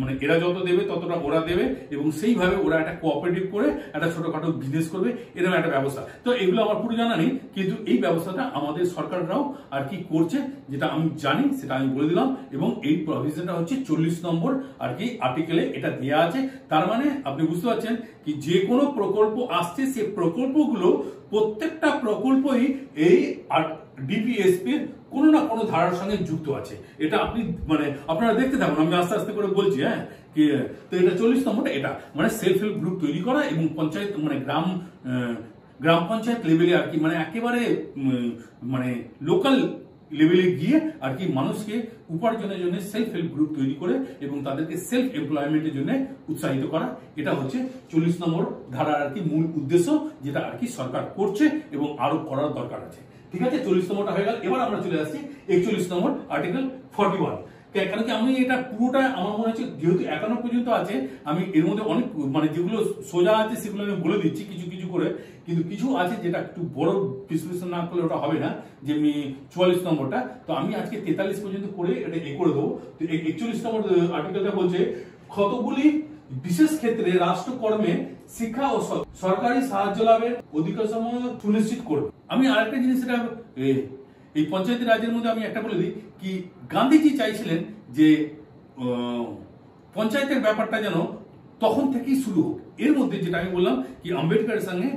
মানে এরা যত দেবে ততটা ওরা দেবে, এবং সেইভাবে ওরা একটা কোঅপারেটিভ করে একটা ছোটখাটো বিজনেস করবে, এরকম একটা ব্যবস্থা। তো এগুলো আমার পুরো জানা নেই, কিন্তু এই ব্যবস্থাটা আমাদের সরকাররাও আর কি করছে, যেটা আমি জানি সেটা আমি বলে দিলাম। এবং এই প্রভিশনটা হচ্ছে 40 নম্বর আর কি আর্টিকেলে এটা দেওয়া আছে। তার মানে আপনি বুঝতে পারছেন কি যে কোনো প্রকল্প আসছে, সে প্রকল্পগুলো প্রত্যেকটা প্রকল্পই এই ডিপিএসপির কোনো না কোনো ধারার সঙ্গে যুক্ত আছে। এটা আপনি মানে আপনারা দেখতে থাকুন, আমি আস্তে আস্তে করে বলছি। হ্যাঁ, তো এটা 40 নম্বরটা, এটা মানে সেলফ হেল্প গ্রুপ তৈরি করা এবং পঞ্চায়েত মানে গ্রাম পঞ্চায়েত লেভেলে আর কি মানে একেবারে মানে লোকাল লেভেলে গিয়ে আর কি মানুষকে উপার্জনের জন্য সেলফ হেল্প গ্রুপ তৈরি করে এবং তাদেরকে সেলফ এমপ্লয়মেন্টের জন্য উৎসাহিত করা, এটা হচ্ছে 40 নম্বর ধারার আর কি মূল উদ্দেশ্য, যেটা আর কি সরকার করছে এবং আরো করার দরকার আছে। ঠিক আছে, 40 নম্বরটা হয়ে গেল। এবার আমরা চলে আসছি 41 নম্বর আর্টিকেল 41। কেন কি আমি এটা পুরোটা আমার মনে হচ্ছে যেহেতু 51 পর্যন্ত আছে, আমি এর মধ্যে অনেক মানে যেগুলো সোজা আছে সেগুলো আমি বলে দিচ্ছি কিছু কিছু করে, কিন্তু কিছু আছে যেটা একটু বড় বিশ্লেষণ না করলে ওটা হবে না, যেমনি 44 নম্বরটা। তো আমি আজকে 43 পর্যন্ত করে এটা করে দেবো। তো 41 নম্বর আর্টিকেলটা বলছে কতগুলি বিশেষ ক্ষেত্রে রাষ্ট্রকর্মে শিক্ষা ও সরকারি সাহায্য লাভের অধিকার সমূহ সুনিশ্চিত করবে। আমি আরেকটা জিনিস, এটা এই পঞ্চায়েতি রাজের মধ্যে আমি একটা বলে দিই কি, গান্ধীজি চাইছিলেন যে পঞ্চায়েতের ব্যাপারটা যেন তখন থেকেই শুরু হোক। এর মধ্যে যেটা আমি বললাম কি, আম্বেদকরের সঙ্গে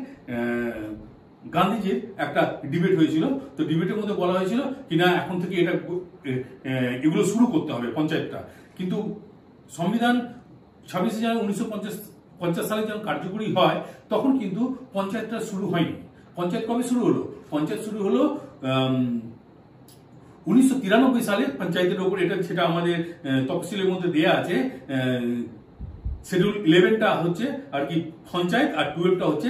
গান্ধীজির একটা ডিবেট হয়েছিল। তো ডিবেটের মধ্যে বলা হয়েছিল কি না এখন থেকে এটা এগুলো শুরু করতে হবে পঞ্চায়েতটা, কিন্তু সংবিধান 26 জানুয়ারি 1950 সালে যখন কার্যকরী হয় তখন কিন্তু পঞ্চায়েতটা শুরু হয়নি। পঞ্চায়েত কবে শুরু হলো? পঞ্চায়েত শুরু হলো 1993 সালে পঞ্চায়েতের উপর, এটা সেটা আমাদের তফসিলের মধ্যে দেয়া আছে। শিডিউল 11টা হচ্ছে আর কি পঞ্চায়েত, আর 12টা হচ্ছে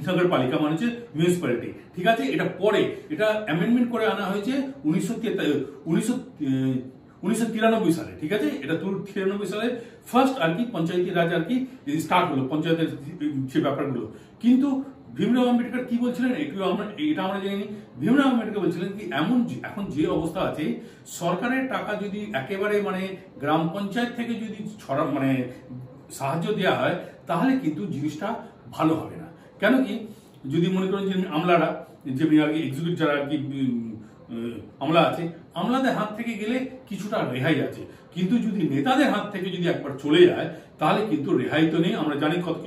নগরপালিকা, মানে হচ্ছে মিউনিসিপ্যালিটি। ঠিক আছে, এটা পরে এটা অ্যামেন্ডমেন্ট করে আনা হয়েছে 1993 সালে। ঠিক আছে, এটা 93 সালে ফার্স্ট আর কি পঞ্চায়েতি রাজ আর কি স্টার্ট হলো, পঞ্চায়েতের যে ব্যাপারগুলো। কিন্তু ভীমরাও আম্বেদকর কি বলছিলেন এটা আমরা জানি। ভীমরাও আম্বেদকর বলছিলেন কি এখন যে অবস্থা আছে, সরকারের টাকা যদি একেবারে মানে গ্রাম পঞ্চায়েত থেকে যদি মানে সাহায্য দেওয়া হয় তাহলে কিন্তু জিনিসটা ভালো হবে না। কেন কি, যদি মনে করেন যে আমলারা, যেমনি আর কি এক্সিকিউটিভ যারা আর কি আমলা আছে, আমলাদের হাত থেকে গেলে কিছুটা রেহাই আছে, কিন্তু যদি নেতাদের হাত থেকে যদি একবার চলে যায় তাহলে কিন্তু রেহাই তো নেই। আমরা জানি কত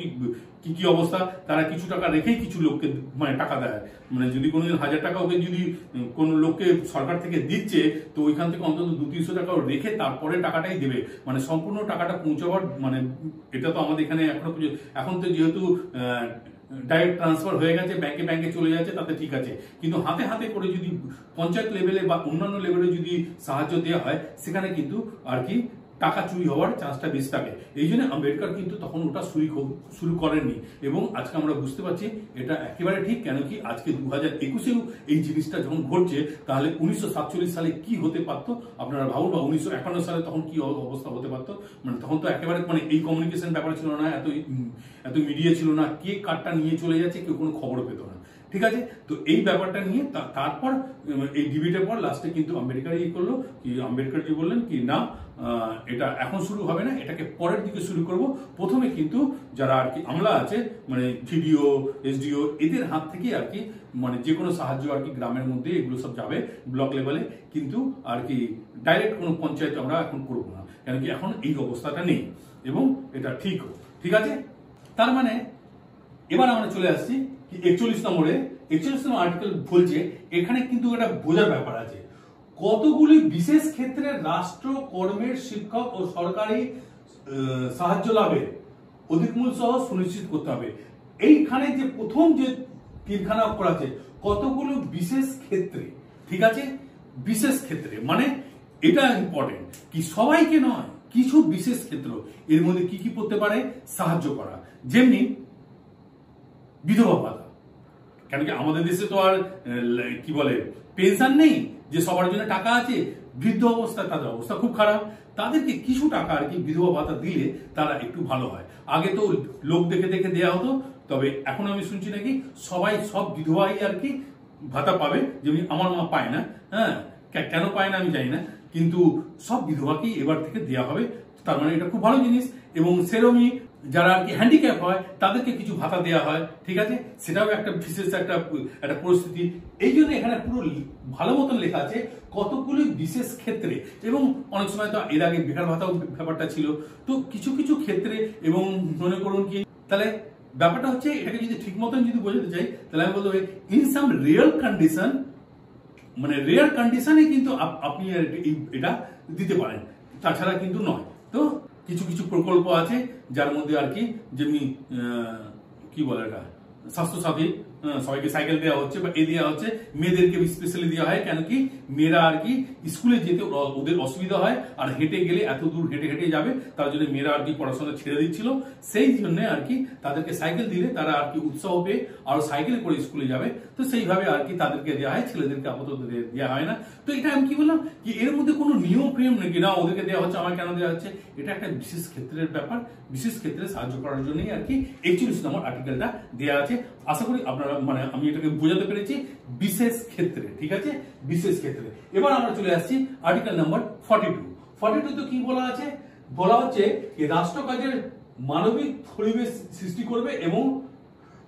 কি অবস্থা, তারা কিছু টাকা রেখেই কিছু লোককে মানে টাকা দেয়। মানে যদি কোনোদিন 1000 টাকা ওকে যদি কোন লোককে সরকার থেকে দিচ্ছে, তো ওইখান থেকে অন্তত 200-300 টাকা রেখে তারপরে টাকাটাই দেবে, মানে সম্পূর্ণ টাকাটা পৌঁছাবার মানে এটা তো আমাদের এখানে এখন তো যেহেতু ডাইরেক্ট ট্রান্সফার হয়ে গেছে, ব্যাংকে চলে যাচ্ছে, তাতে ঠিক আছে। কিন্তু হাতে হাতে করে যদি পঞ্চায়েত লেভেলে বা অন্যান্য লেভেলে যদি সাহায্য দেওয়া হয়, সেখানে কিন্তু আর কি টাকা চুরি হওয়ার চান্সটা বেশি থাকে। এই জন্য আম্বেদকর কিন্তু তখন ওটা শুরু করেননি, এবং আজকে আমরা বুঝতে পারছি এটা একেবারে ঠিক। কেন কি, আজকে 2021-এও এই জিনিসটা যখন ঘটছে, তাহলে 1947 সালে কি হতে পারতো আপনারা ভাবুন, বা 1951 সালে তখন কি অবস্থা হতে পারতো। মানে তখন তো একেবারে মানে এই কমিউনিকেশন ব্যাপার ছিল না, এত মিডিয়া ছিল না, কে কার্ডটা নিয়ে চলে যাচ্ছে কেউ কোনো খবর পেত না। ঠিক আছে, তো এই ব্যাপারটা নিয়ে তারপর এই ডিবেটের পর লাস্টে কিন্তু আম্বেদকর করলো কি, আম্বেদকর জি বললেন কি না, এটা এখন শুরু হবে না, এটাকে পরের দিকে শুরু করব। প্রথমে কিন্তু যারা আর কি আমলা আছে, মানে ভিডিও, এসডিও, এদের হাত থেকে আর কি মানে যে কোনো সাহায্য আর কি গ্রামের মধ্যে এগুলো সব যাবে ব্লক লেভেলে, কিন্তু আর কি ডাইরেক্ট কোনো পঞ্চায়েত আমরা এখন করবো না, কেন কি এখন এই অবস্থাটা নেই এবং এটা ঠিক আছে। তার মানে এবার আমরা চলে আসছি 41 নম্বরে। 41 নম্বর আর্টিকেল বলছে, এখানে কিন্তু একটা বোঝার ব্যাপার আছে, কতগুলি বিশেষ ক্ষেত্রে রাষ্ট্র কর্মের শিক্ষক ও সরকারি সাহায্য লাভের অধিকমূল সহ সুনিশ্চিত করতে হবে। এইখানে যে প্রথম যে তিনখানা অক্ষর আছে, কতগুলো বিশেষ ক্ষেত্রে। ঠিক আছে, বিশেষ ক্ষেত্রে মানে এটা ইম্পর্টেন্ট কি, সবাইকে নয়, কিছু বিশেষ ক্ষেত্র। এর মধ্যে কি কি পড়তে পারে? সাহায্য করা, যেমনি বিধবা ভাতা। কেন কি আমাদের দেশে তো আর কি বলে পেনশন নেই যে সবার জন্য টাকা আছে। বৃদ্ধ অবস্থায় তাদের অবস্থা খুব খারাপ, তাদেরকে কিছু টাকা আর কি বিধবা ভাতা দিলে তারা একটু ভালো হয়। আগে তো লোক দেখে দেখে দেওয়া হতো, তবে এখন আমি শুনছি নাকি সব বিধবাই আর কি ভাতা পাবে, যেমনি আমার মা পায় না। হ্যাঁ, কেন পায় না আমি জানি না, কিন্তু সব বিধবাকেই এবার থেকে দেওয়া হবে। তার মানে এটা খুব ভালো জিনিস। এবং সেরমই যারা আর কি হ্যান্ডিক্যাপ হয় তাদেরকে কিছু ভাতা দেওয়া হয়। ঠিক আছে, সেটাও একটা বিশেষ একটা পরিস্থিতি। এই জন্য এখানে পুরো ভালো মতন লেখা আছে কতগুলি বিশেষ ক্ষেত্রে, এবং অনেক সময় তো এর আগে বেকার ভাতাও ব্যাপারটা ছিল। তো কিছু কিছু ক্ষেত্রে, এবং মনে করুন কি, তাহলে ব্যাপারটা হচ্ছে এটাকে যদি ঠিক মতন যদি বোঝাতে চাই, তাহলে আমি বলতে পারি ইন সাম রিয়েল কন্ডিশন, মানে রেয়ার কন্ডিশনে কিন্তু আপনি এটা দিতে পারেন, তাছাড়া কিন্তু নয়। তো কিছু কিছু প্রকল্প আছে যার মধ্যে আর কি, যেমনি কি বলে এটা স্বাস্থ্য সাথী সবাইকে সাইকেল দেওয়া হচ্ছে বা দেওয়া হচ্ছে, মেয়েদেরকে স্পেশালি দেওয়া হয়। কেন কি মেয়েরা আর কি স্কুলে যেতে ওদের অসুবিধা হয়, আর হেঁটে গেলে এত দূর হেঁটে হেঁটে যাবে, তার জন্য মেয়েরা আর কি পড়াশোনা ছেড়ে দিচ্ছিল। সেই জন্য আর কি তাদেরকে সাইকেল দিলে তারা আর কি উৎসাহ পেয়ে আরো সাইকেল করে স্কুলে যাবে। তো সেইভাবে আর কি তাদেরকে দেওয়া হয়, ছেলেদেরকে আপাতত দেওয়া হয় না। তো এটা আমি কি বললাম কি এর মধ্যে কোনো নিয়ম ফিয়ম নাকি না ওদেরকে দেওয়া হচ্ছে, আমার কেন দেওয়া হচ্ছে, এটা একটা বিশেষ ক্ষেত্রের ব্যাপার। বিশেষ ক্ষেত্রে সাহায্য করার জন্যই আর কি 41 নম্বর আর্টিকেলটা দেওয়া আছে। আশা করি আপনারা মানে আমি এটাকে বোঝাতে পেরেছি, বিশেষ ক্ষেত্রে, ঠিক আছে, বিশেষ ক্ষেত্রে। এবার আমরা চলে আসছি আর্টিকেল নাম্বার 42। 42 তো কি বলা আছে, বলা হচ্ছে রাষ্ট্র কাজের মানবিক পরিবেশ সৃষ্টি করবে এবং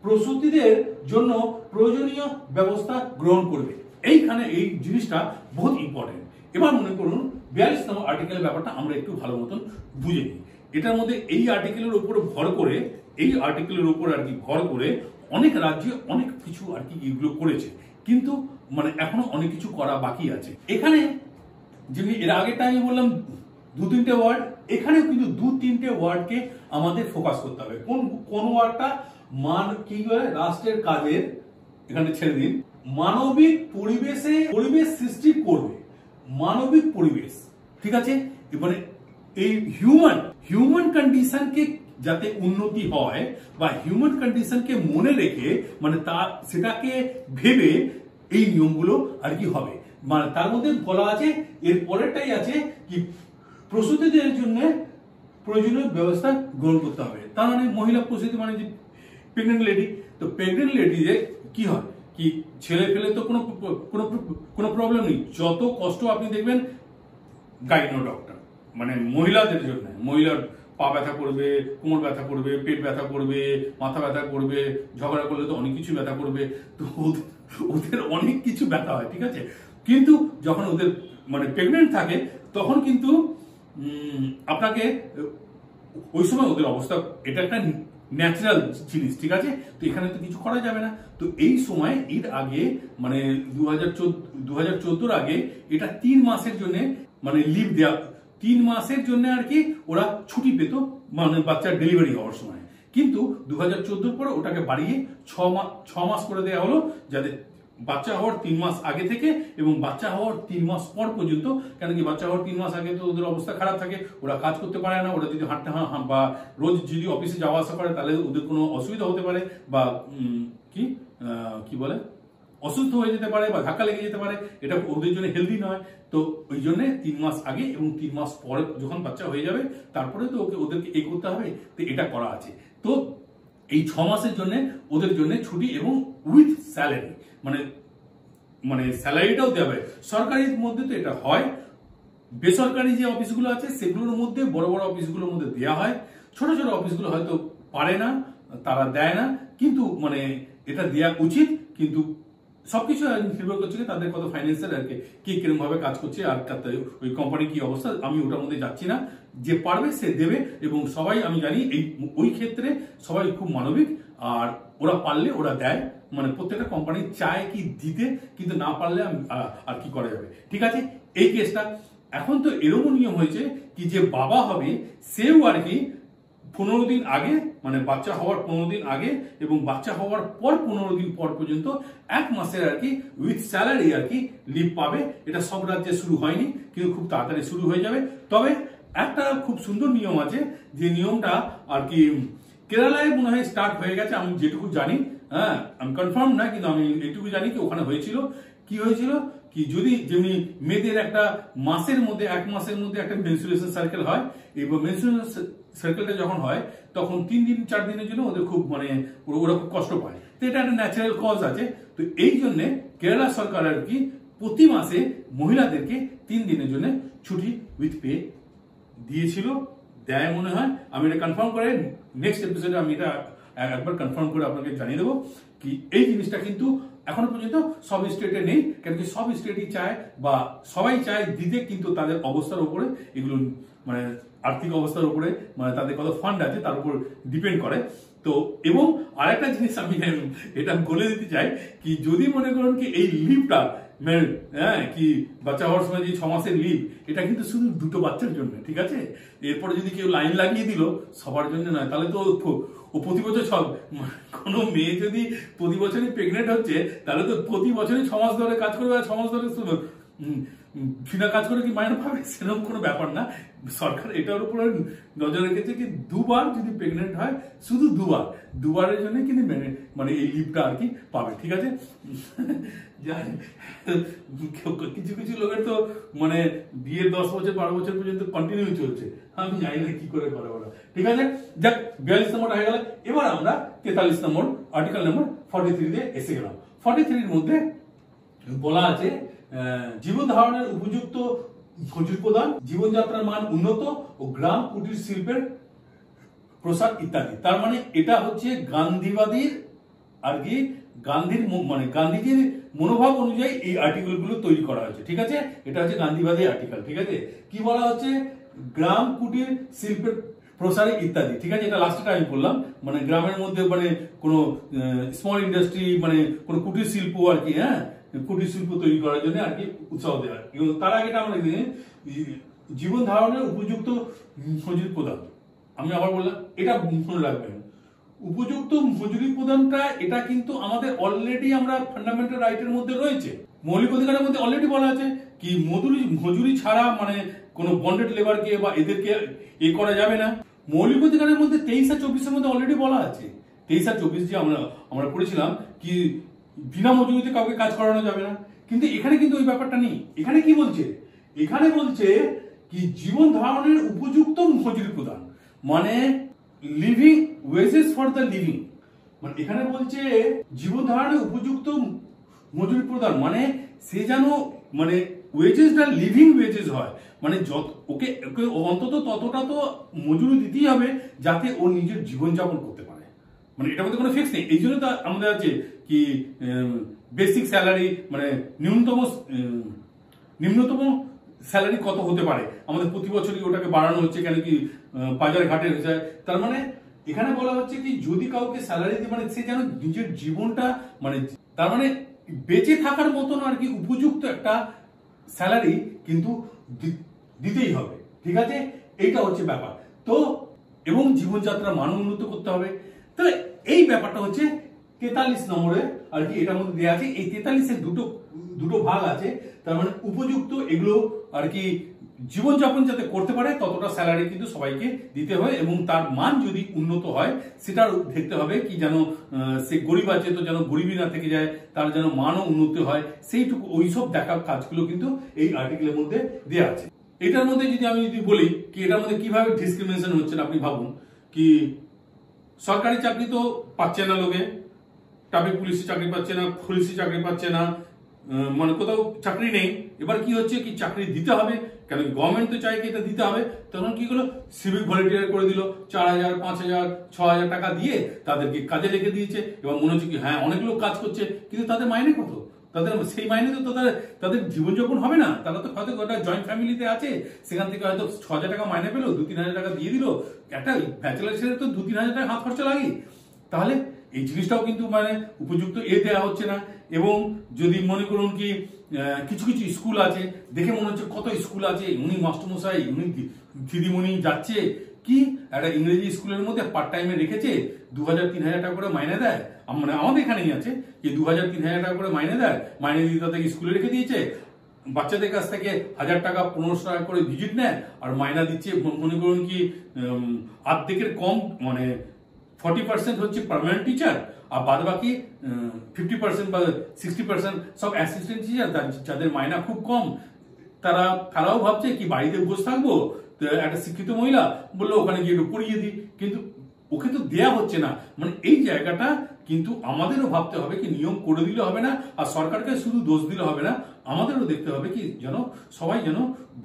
প্রসূতিদের জন্য প্রয়োজনীয় ব্যবস্থা গ্রহণ করবে। এইখানে এই জিনিসটা বহুত ইম্পর্টেন্ট। এবার মনে করুন 42 নম্বর আর্টিকেলের ব্যাপারটা আমরা একটু ভালো মতন বুঝে নিই। এটার মধ্যে এই আর্টিকেলের উপর ভর করে, এই আর্টিকেলের উপর আর কি ভর করে অনেক রাজ্যে অনেক কিছু আর কি এগুলো করেছে, কিন্তু মানে এখনো অনেক কিছু করা বাকি আছে। এখানে যেমনি এর আগেরটা আমি বললাম 2-3টে ওয়ার্ড, এখানেও কিন্তু 2-3টে ওয়ার্ডকে আমাদের ফোকাস করতে হবে। কোন ওয়ার্ডটা, কি হয় রাষ্ট্রের কাজের, এখানে ছেড়ে দিন, মানবিক পরিবেশ সৃষ্টি করবে, মানবিক পরিবেশ, ঠিক আছে। এবারে এই হিউম্যান কন্ডিশনকে যাতে উন্নতি হয় বা হিউম্যান কন্ডিশনকে মনে রেখে মানে সেটাকে ভেবে এই নিয়মগুলো আর কি হবে। মানে তার মধ্যে বলা আছে, এর পরেরটাই আছে কি প্রসূতিদের জন্য প্রয়োজনীয় ব্যবস্থা গ্রহণ করতে হবে। তার মানে মহিলা প্রসূতি মানে যে প্রেগনেন্ট লেডি, তো প্রেগনেন্ট লেডি যে কি হয় কি ছেলে ফেলে তো কোনো প্রবলেম নেই। যত কষ্ট আপনি দেখবেন গাইনো ডক্টর মানে মহিলাদের জন্য, মহিলার পা ব্যথা করবে, কোমর ব্যথা করবে, পেট ব্যথা করবে, মাথা ব্যথা করবে, ঝগড়া করলে তো অনেক কিছু ব্যথা করবে, তো ওদের অনেক কিছু ব্যথা হয়, ঠিক আছে। কিন্তু যখন ওদের মানে প্রেগনেন্ট থাকে তখন কিন্তু আপনাকে ওই সময় ওদের অবস্থা, এটা একটা ন্যাচারাল জিনিস, ঠিক আছে। তো এখানে তো কিছু করা যাবে না। তো এই সময় এর আগে মানে 2014 আগে এটা 3 মাসের জন্য মানে লিভ দেওয়া, 3 মাসের জন্য আর কি ওরা ছুটি পেত মানে বাচ্চার ডেলিভারি হওয়ার সময়। কিন্তু 2014 পরে ওটাকে বাড়িয়ে 6 মাস করে দেওয়া হলো, যাতে বাচ্চা হওয়ার 3 মাস আগে থেকে এবং বাচ্চা হওয়ার 3 মাস পর পর্যন্ত। কেন কি বাচ্চা হওয়ার 3 মাস আগে তো ওদের অবস্থা খারাপ থাকে, ওরা কাজ করতে পারে না, ওরা যদি হাঁটতে বা রোজ যদি অফিসে যাওয়া আসা করে তাহলে ওদের কোনো অসুবিধা হতে পারে বা কি বলে অসুস্থ হয়ে যেতে পারে বা ধাক্কা লেগে যেতে পারে, এটা ওদের জন্য হেলদি নয়। তো ওই জন্য 3 মাস আগে এবং 3 মাস পরে যখন বাচ্চা হয়ে যাবে তারপরে তো ওদেরকে এই করতে হবে। তো এটা করা আছে। তো এই 6 মাসের জন্য ওদের জন্য ছুটি এবং উইথ স্যালারি, মানে স্যালারিটাও দেওয়া হবে। সরকারির মধ্যে তো এটা হয়, বেসরকারি যে অফিসগুলো আছে সেগুলোর মধ্যে, বড় বড় অফিসগুলোর মধ্যে দেওয়া হয়। ছোট ছোট অফিসগুলো হয়তো পারে না, তারা দেয় না, কিন্তু মানে এটা দেওয়া উচিত। কিন্তু সবকিছু নির্ভর করছে তাদের কত ফাইন্যান্সিয়াল আর কি কিরকম ভাবে কাজ করছে আর ওই কোম্পানির কি অবস্থা, আমি ওটার মধ্যে যাচ্ছি না। যে পারবে সে দেবে এবং সবাই আমি জানি ওই ক্ষেত্রে সবাই খুব মানবিক, আর ওরা পারলে ওরা দেয়। মানে প্রত্যেকটা কোম্পানি চায় কি দিতে, কিন্তু না পারলে আর কি করা যাবে, ঠিক আছে। এই কেসটা এখন তো এরকম নিয়ম হয়েছে কি যে বাবা হবে সেও আর কি 15 দিন আগে, মানে বাচ্চা হওয়ার 15 দিন আগে এবং বাচ্চা হওয়ার পর 15 দিন পর পর্যন্ত 1 মাসের আর কি উইথ স্যালারি আর কি লিভ পাবে। এটা সব রাজ্যে শুরু হয়নি, কিন্তু খুব তাড়াতাড়ি শুরু হয়ে যাবে। তবে একটা খুব সুন্দর নিয়ম আছে, যে নিয়মটা আর কি কেরালায় মনে হয় স্টার্ট হয়ে গেছে, আমি যেটুকু জানি। হ্যাঁ, আমি কনফার্ম না, কিন্তু আমি এইটুকু জানি কি ওখানে হয়েছিল। কি হয়েছিল কি যদি যেমনি মেয়েদের একটা মাসের মধ্যে 1 মাসের মধ্যে একটা মেনস্ট্রুয়েশন সাইকেল হয়, এই মেনস্ট্রুয়েশন সাইকেলটা যখন হয় তখন 3 দিন 4 দিনের জন্য ওদের খুব মানে ওরা খুব কষ্ট পায়। তো এটা একটা ন্যাচারাল কজ আছে। তো এই জন্য কেরালা সরকার আর কি প্রতি মাসে মহিলাদেরকে 3 দিনের জন্য ছুটি উইথ পে দিয়েছিল, দেয় মনে হয়। আমি এটা কনফার্ম করে নেক্সট এপিসোডে আমি এটা একবার কনফার্ম করে আপনাকে জানিয়ে দেবো কি এই জিনিসটা কিন্তু এখনো পর্যন্ত সব স্টেটে নেই। কেন কি সব স্টেটই চায় বা সবাই চায় দিতে, কিন্তু তাদের অবস্থার উপরে এগুলো মানে আর্থিক অবস্থার উপরে মানে তাদের কত ফান্ড আছে তার উপর ডিপেন্ড করে। তো এবং আরেকটা জিনিস আমি এটা বলে দিতে চাই কি যদি মনে করেন কি এই লিভটা হ্যাঁ কি বাচ্চা হওয়ার সময় যে 6 মাসের লিভ, এটা কিন্তু শুধু দুটো বাচ্চার জন্য, ঠিক আছে? এরপরে যদি কেউ লাইন লাগিয়ে দিল সবার জন্য নয়, তাহলে তো ও প্রতি বছর সব, কোনো মেয়ে যদি প্রতি বছরই প্রেগনেন্ট হচ্ছে তাহলে তো প্রতি বছরই 6 মাস ধরে কাজ করবে, আর 6 মাস ধরে বিনা কাজ করে কি মাইনে পাবে, সেরকম কোনো ব্যাপার না। সরকার এটার উপরে নজর রেখেছে কি দুবার যদি প্রেগনেন্ট হয়, শুধু দুবারের জন্য কিন্তু মানে এই লিভটা আর কি পাবে, ঠিক আছে? কিছু কিছু লোকের তো মানে বিয়ের 10 বছর 12 বছর পর্যন্ত কন্টিনিউ চলছে, আমি জানি না কি করে করে ওরা, ঠিক আছে? যাক, 42 নম্বর হয়ে গেল। এবার আমরা 43 নম্বর আর্টিকেল নম্বর 43 তে এসে গেলাম। 43 এর মধ্যে বলা আছে জীবন ধারণের উপযুক্ত মজুরি প্রদান, জীবনযাত্রার মান উন্নত ও গ্রাম কুটির শিল্পের প্রসার ইত্যাদি। তার মানে এটা হচ্ছে গান্ধীবাদীর আর কি, মানে গান্ধীজির মনোভাব অনুযায়ী এই আর্টিকেল গুলো তৈরি করা হয়েছে, ঠিক আছে? এটা হচ্ছে গান্ধীবাদী আর্টিকেল, ঠিক আছে? কি বলা হচ্ছে? গ্রাম কুটির শিল্পের প্রসারে ইত্যাদি, ঠিক আছে? এটা লাস্টটা আমি বললাম, মানে গ্রামের মধ্যে মানে কোনো স্মল ইন্ডাস্ট্রি, মানে কোনো কুটির শিল্প আর কি, হ্যাঁ, কুটির শিল্প তৈরি করার জন্য আর কি উৎসাহ দেওয়া। এবং তার আগে আমরা জীবন ধারণের উপযুক্ত মজুরি প্রদান, আমি আবার বললাম এটা মনে রাখবেন, উপযুক্ত মজুরি প্রদানটা এটা কিন্তু আমাদের অলরেডি আমরা ফান্ডামেন্টাল রাইটের মধ্যে রয়েছে, মৌলিক অধিকারের মধ্যে অলরেডি বলা আছে কি মজুরি ছাড়া মানে কোনো বন্ডেড লেবারকে বা এদেরকে করা যাবে না। মৌলিক অধিকারের মধ্যে 23 আর 24 এর মধ্যে অলরেডি বলা আছে, 23 আর 24 যে আমরা পড়েছিলাম কি বিনা মজুরিতে কাউকে কাজ করানো যাবে না, কিন্তু এখানে কিন্তু ওই ব্যাপারটা নেই। এখানে কি বলছে? এখানে বলছে কি জীবন ধারণের উপযুক্ত মজুরি প্রদান, মানে living wages for the living, মানে এখানে বলছে জীবন ধারণের উপযুক্ত মজুরি প্রদান মানে সে যেন মানে ওয়েজেসটা লিভিং ওয়েজেস হয়, মানে ওকে অন্তত ততটা তো মজুরি দিতেই হবে যাতে ও নিজের জীবনযাপন করতে পারে, মানে এটার মধ্যে কোনো ফিক্স নেই। এই জন্য তো আমাদের আছে কি বেসিক স্যালারি, মানে নিম্নতম স্যালারি কত হতে পারে, আমাদের প্রতি বছরই ওটাকে বাড়ানো হচ্ছে, কেন কি বাজার ঘাটে হয়ে যায়। তার মানে এখানে বলা হচ্ছে কি যদি কাউকে স্যালারি দিয়ে মানে সে যেন নিজের জীবনটা মানে তার মানে বেঁচে থাকার মতন আর কি উপযুক্ত একটা স্যালারি কিন্তু দিতেই হবে, ঠিক আছে? এইটা হচ্ছে ব্যাপার। তো এবং জীবনযাত্রার মান উন্নত করতে হবে। তাহলে এই ব্যাপারটা হচ্ছে 43 নম্বরে আর কি, এটার মধ্যে দেওয়া আছে। এই 43 এর দুটো ভাগ আছে, তার মানে উপযুক্ত এগুলো আর কি জীবনযাপন যাতে করতে পারে ততটা স্যালারি কিন্তু সবাইকে দিতে হয়, এবং তার মান যদি উন্নত হয় সেটা দেখতে হবে কি যেন সে গরিব আছে তো যেন গরিবই না থেকে যায়, তার যেন মানও উন্নতি হয়, সেইটুকু ওইসব দেখার কাজগুলো কিন্তু এই আর্টিকেলের মধ্যে দেওয়া আছে। এটার মধ্যে আমি যদি বলি কি এটার মধ্যে কিভাবে ডিসক্রিমিনেশন হচ্ছে, আপনি ভাবুন কি সরকারি চাকরি তো পাচ্ছে না লোকে, ট্রাফিক পুলিশে চাকরি পাচ্ছে না, পুলিশে চাকরি পাচ্ছে না, মানে কোথাও চাকরি নেই। এবার কি হচ্ছে কি চাকরি দিতে হবে, কেন গভর্নমেন্ট তো চাই কি এটা দিতে হবে, তখন কি করলো সিভিক ভলেন্টিয়ার করে দিল, 4000 5000 6000 টাকা দিয়ে তাদেরকে কাজে রেখে দিয়েছে। এবার মনে হচ্ছে কি হ্যাঁ অনেক লোক কাজ করছে, কিন্তু তাদের মাইনে কত? তাদের সেই মাইনে তো তাদের জীবনযাপন হবে না। তারা তো হয়তো গোটা জয়েন্ট ফ্যামিলিতে আছে, সেখান থেকে হয়তো 6000 টাকা মাইনে পেলো, 2-3000 টাকা দিয়ে দিল। একটা ব্যাচেলার ছেলে তো 2-3000 টাকা হাত খরচা লাগে। তাহলে এই জিনিসটাও কিন্তু মানে উপযুক্ত দেওয়া হচ্ছে না। এবং যদি মনে করুন কি কিছু কিছু স্কুল আছে, দেখে মনে হচ্ছে কত স্কুল আছে, উনি মাস্টারমশাই উনি দিদিমণি যাচ্ছে কি একটা ইংরেজি স্কুলের মধ্যে পার্ট টাইমে রেখেছে, 2000-3000 টাকা করে মাইনে দেয়। মানে আমাদের এখানেই আছে যে 2000-3000 টাকা করে মাইনে দেয়, মাইনে দিয়ে তাদেরকে স্কুলে রেখে দিয়েছে, বাচ্চাদের কাছ থেকে 1000 টাকা 1500 টাকা করে ভিজিট নেয়, আর মাইনা দিচ্ছে মনে করুন কি অর্ধেকের কম, মানে 40% হচ্ছে পার্মানেন্ট টিচার, আর বাদ বাকি 50% বা 60% সব অ্যাসিস্ট্যান্ট টিচার, যাদের মাইনা খুব কম। তারাও ভাবছে কি বাড়িতে বসে থাকবো, একটা শিক্ষিত মহিলা বললো ওখানে গিয়ে একটু পড়িয়ে দিই, কিন্তু ওকে তো দেয়া হচ্ছে না। মানে এই জায়গাটা কিন্তু আমাদেরও ভাবতে হবে কি নিয়ম করে দিলে হবে না, আর সরকারকে শুধু দোষ দিলে হবে না, আমাদেরও দেখতে হবে কি যেন সবাই যেন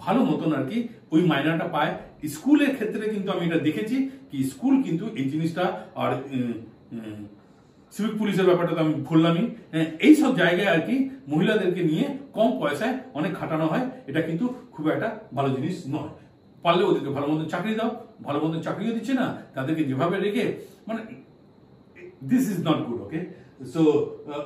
ভালো মতন আর কি ওই মাইনাটা পায়। স্কুলের ক্ষেত্রে কিন্তু আমি এটা দেখেছি কি স্কুল কিন্তু এই জিনিসটা, আর সিভিক পুলিশের ব্যাপারটা তো আমি বললামই, এই সব জায়গায় আর কি মহিলাদেরকে নিয়ে কম পয়সায় অনেক খাটানো হয়, এটা কিন্তু খুব একটা ভালো জিনিস নয়। পারলে ওদেরকে ভালো মতন চাকরি দাও, ভালো মতন চাকরিও দিচ্ছে না, তাদেরকে যেভাবে রেখে মানে this is not good. Okay, so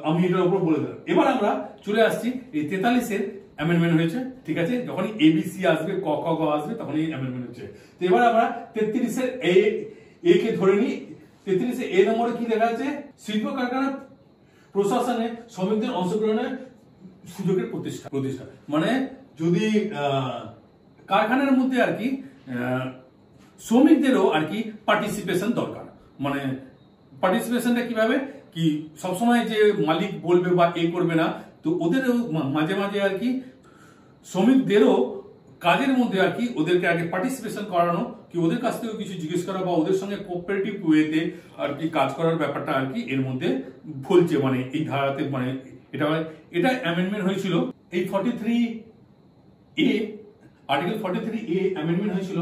আমি এটার উপর বলে দিলাম। এবার আমরা চলে আসছি এই 43-এর অ্যামেন্ডমেন্ট হয়েছে, ঠিক আছে। যখনই এবিসি আসবে, ক খ গ আসবে, তখনই অ্যামেন্ডমেন্ট হচ্ছে। তো এবার আমরা 33-এর এ কে ধরে নিই। 33-এ এ নম্বরে কি লেখা আছে? শিল্প কারখানা প্রশাসনে শ্রমিকদের অংশগ্রহণের সুযোগের প্রতিষ্ঠা। মানে যদি কারখানার মধ্যে আর কি শ্রমিকদেরও আর কি পার্টিসিপেশন দরকার। মানে পার্টিসিপেশনটা কিভাবে, কি সবসময় যে মালিক বলবে বা এ করবে না, তো ওদেরও মাঝে মাঝে আর কি শ্রমিকদেরও কাজের মধ্যে আর কি ওদেরকে আগে পার্টিসিপেশন করানো, কি ওদের কাছ থেকে কিছু জিজ্ঞেস করা বা ওদের সঙ্গে কোঅপারেটিভ ওয়েতে আর কি কাজ করার ব্যাপারটা আর কি এর মধ্যে বলছে। মানে এই ধারাতে মানে এটা অ্যামেন্ডমেন্ট হয়েছিল এই 43A, আর্টিকেল 43A অ্যামেন্ডমেন্ট হয়েছিল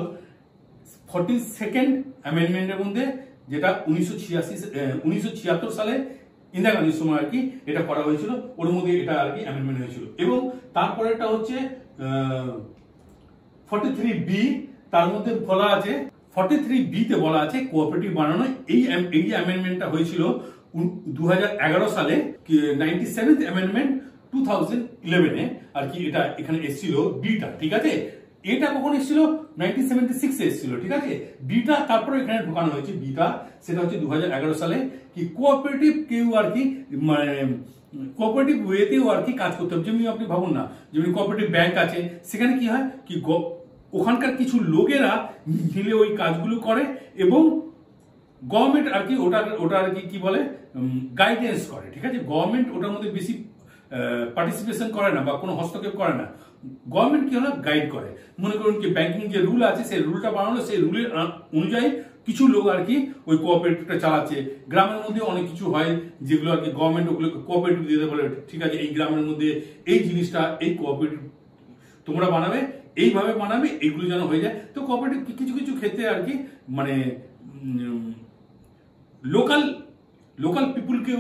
42nd অ্যামেন্ডমেন্টের মধ্যে, যেটা 1976 সালে ইন্দিরা গান্ধীর সময় আর কি এটা করা হয়েছিল। ওর মধ্যে এটা আর কি অ্যামেন্ডমেন্ট হয়েছিল। এবং তারপরেটা হচ্ছে 43B, তার মধ্যে বলা আছে 43B তে বলা আছে কোঅপারেটিভ বানানো। এই অ্যামেন্ডমেন্টটা হয়েছিল 2011 সালে, 97th অ্যামেন্ডমেন্ট 2011 এ আর কি এটা এখানে এসেছিল বিটা, ঠিক আছে। এটা কখন এসেছিল? 1976 এ এসেছিল, ঠিক আছে। বিটা তারপরে এখানে ঢোকানো হয়েছে বিটা, সেটা হচ্ছে 2011 সালে। কি কোঅপারেটিভ কেউ আর কি মানে কোঅপারেটিভ ওয়েতেও আর কি কাজ করতে হবে। যেমনি আপনি ভাবুন না, যেমনি কোঅপারেটিভ ব্যাংক আছে, সেখানে কি হয় কি ওখানকার কিছু লোকেরা মিলে ওই কাজগুলো করে এবং গভর্নমেন্ট আর কি ওটা আর কি বলে গাইডেন্স করে, ঠিক আছে। গভর্নমেন্ট ওটার মধ্যে বেশি পার্টিসিপেশন করে না বা কোনো হস্তক্ষেপ করে না। গভর্নমেন্ট কি হলো গাইড করে। মনে করুন কি ব্যাংকিং যে রুল আছে, সেই রুলটা বানানো, সেই রুলের অনুযায়ী কিছু লোক আর কি ওই কোঅপারেটিভটা চালাচ্ছে। গ্রামের মধ্যে অনেক কিছু হয় যেগুলো আর কি গভর্নমেন্ট ওগুলোকে কোঅপারেটিভ দিতে বলে, ঠিক আছে। এই গ্রামের মধ্যে এই জিনিসটা এই কোঅপারেটিভ তোমরা বানাবে, এইভাবে বানাবে, এগুলো যেন হয়ে যায়। তো কোঅপারেটিভ কিছু কিছু ক্ষেত্রে আর কি মানে লোকাল পিপুলকেও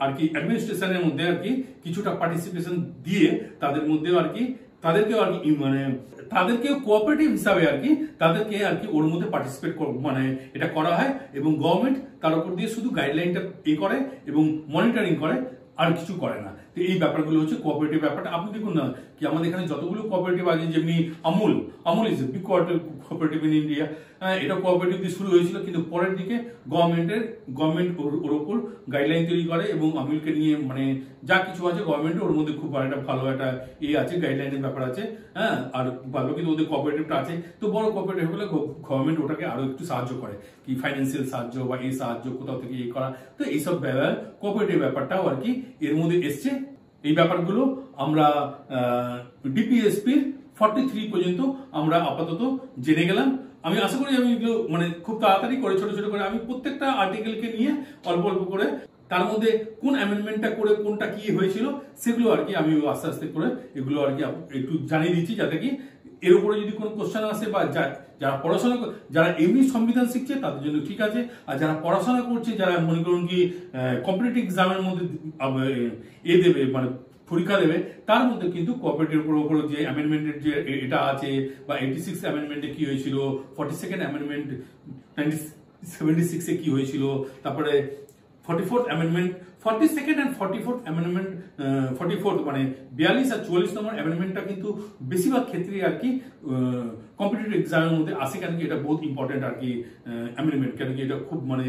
আর কি অ্যাডমিনিস্ট্রেশনের মধ্যে আর কি কিছুটা পার্টিসিপেশন দিয়ে তাদের মধ্যেও আর কি তাদেরকেও আর কি মানে তাদেরকেও কোঅপারেটিভ হিসাবে আর কি তাদেরকে আর কি ওর মধ্যে পার্টিসিপেট মানে এটা করা হয়। এবং গভর্নমেন্ট তার উপর দিয়ে শুধু গাইডলাইনটা করে এবং মনিটরিং করে, আর কিছু করে না। তো এই ব্যাপারগুলো হচ্ছে কোঅপারেটিভ ব্যাপারটা। আপনি দেখুন না কি আমাদের এখানে যতগুলো কোঅপারেটিভ আছে, যেমনি Amul is big cooperative in India. এটা কোঅপারেটিভ দিয়ে শুরু হয়েছিল, কিন্তু পরের দিকে গভর্নমেন্ট ওর ওপর গাইডলাইন তৈরি করে এবং আমুলকে নিয়ে মানে যা কিছু আছে গভর্নমেন্ট ওর মধ্যে খুব একটা ভালো একটা আছে, গাইডলাইনের ব্যাপার আছে। হ্যাঁ, আর ভালো কিন্তু ওদের কোঅপারেটিভটা আছে। তো বড় কোঅপারেটিভ হলে গভর্নমেন্ট ওটাকে আরো একটু সাহায্য করে, কি ফাইন্যান্সিয়াল সাহায্য বা এই সাহায্য কোথাও থেকে এই করা। তো এইসব কোঅপারেটিভ ব্যাপারটাও আর কি এর মধ্যে এসছে। এই ব্যাপারগুলো আমরা ডিপিএসপির 43 পর্যন্ত আমরা আপাতত জেনে গেলাম। আমি আশা করি আমি এগুলো মানে খুব তাড়াতাড়ি করে ছোট ছোট করে আমি প্রত্যেকটা আর্টিকেলকে নিয়ে অল্প অল্প করে তার মধ্যে কোন অ্যামেন্ডমেন্টটা করে কোনটা কি হয়েছিল সেগুলো আর কি আমি আস্তে আস্তে করে এগুলো আর কি একটু জানিয়ে দিচ্ছি, যাতে কি এর উপরে যদি কোনো কোশ্চেন আসে বা যারা পড়াশোনা যারা এমনি সংবিধান শিখছে তাদের জন্য ঠিক আছে, আর যারা পড়াশোনা করছে, যারা মনে করুন কি কম্পিটিটিভ এক্সামের মধ্যে দেবে মানে পরীক্ষা দেবে, তার মধ্যে কিন্তু কোঅপারেটিভের উপর যে অ্যামেন্ডমেন্টের যে এটা আছে বা 86 অ্যামেন্ডমেন্টে কি হয়েছিল, 42nd অ্যামেন্ডমেন্ট 1976 এ কি হয়েছিল, তারপরে 44th amendment, 42nd and 44th amendment, 44th মানে 42 আর 44 নম্বর অ্যামেন্ডমেন্টটা কিন্তু বেশিরভাগ ক্ষেত্রে আর কি কম্পিটিটিভ এক্সামের মধ্যে আসে। কেন কি এটা বহুত ইম্পর্টেন্ট আর কি অ্যামেন্ডমেন্ট, কেন কি এটা খুব মানে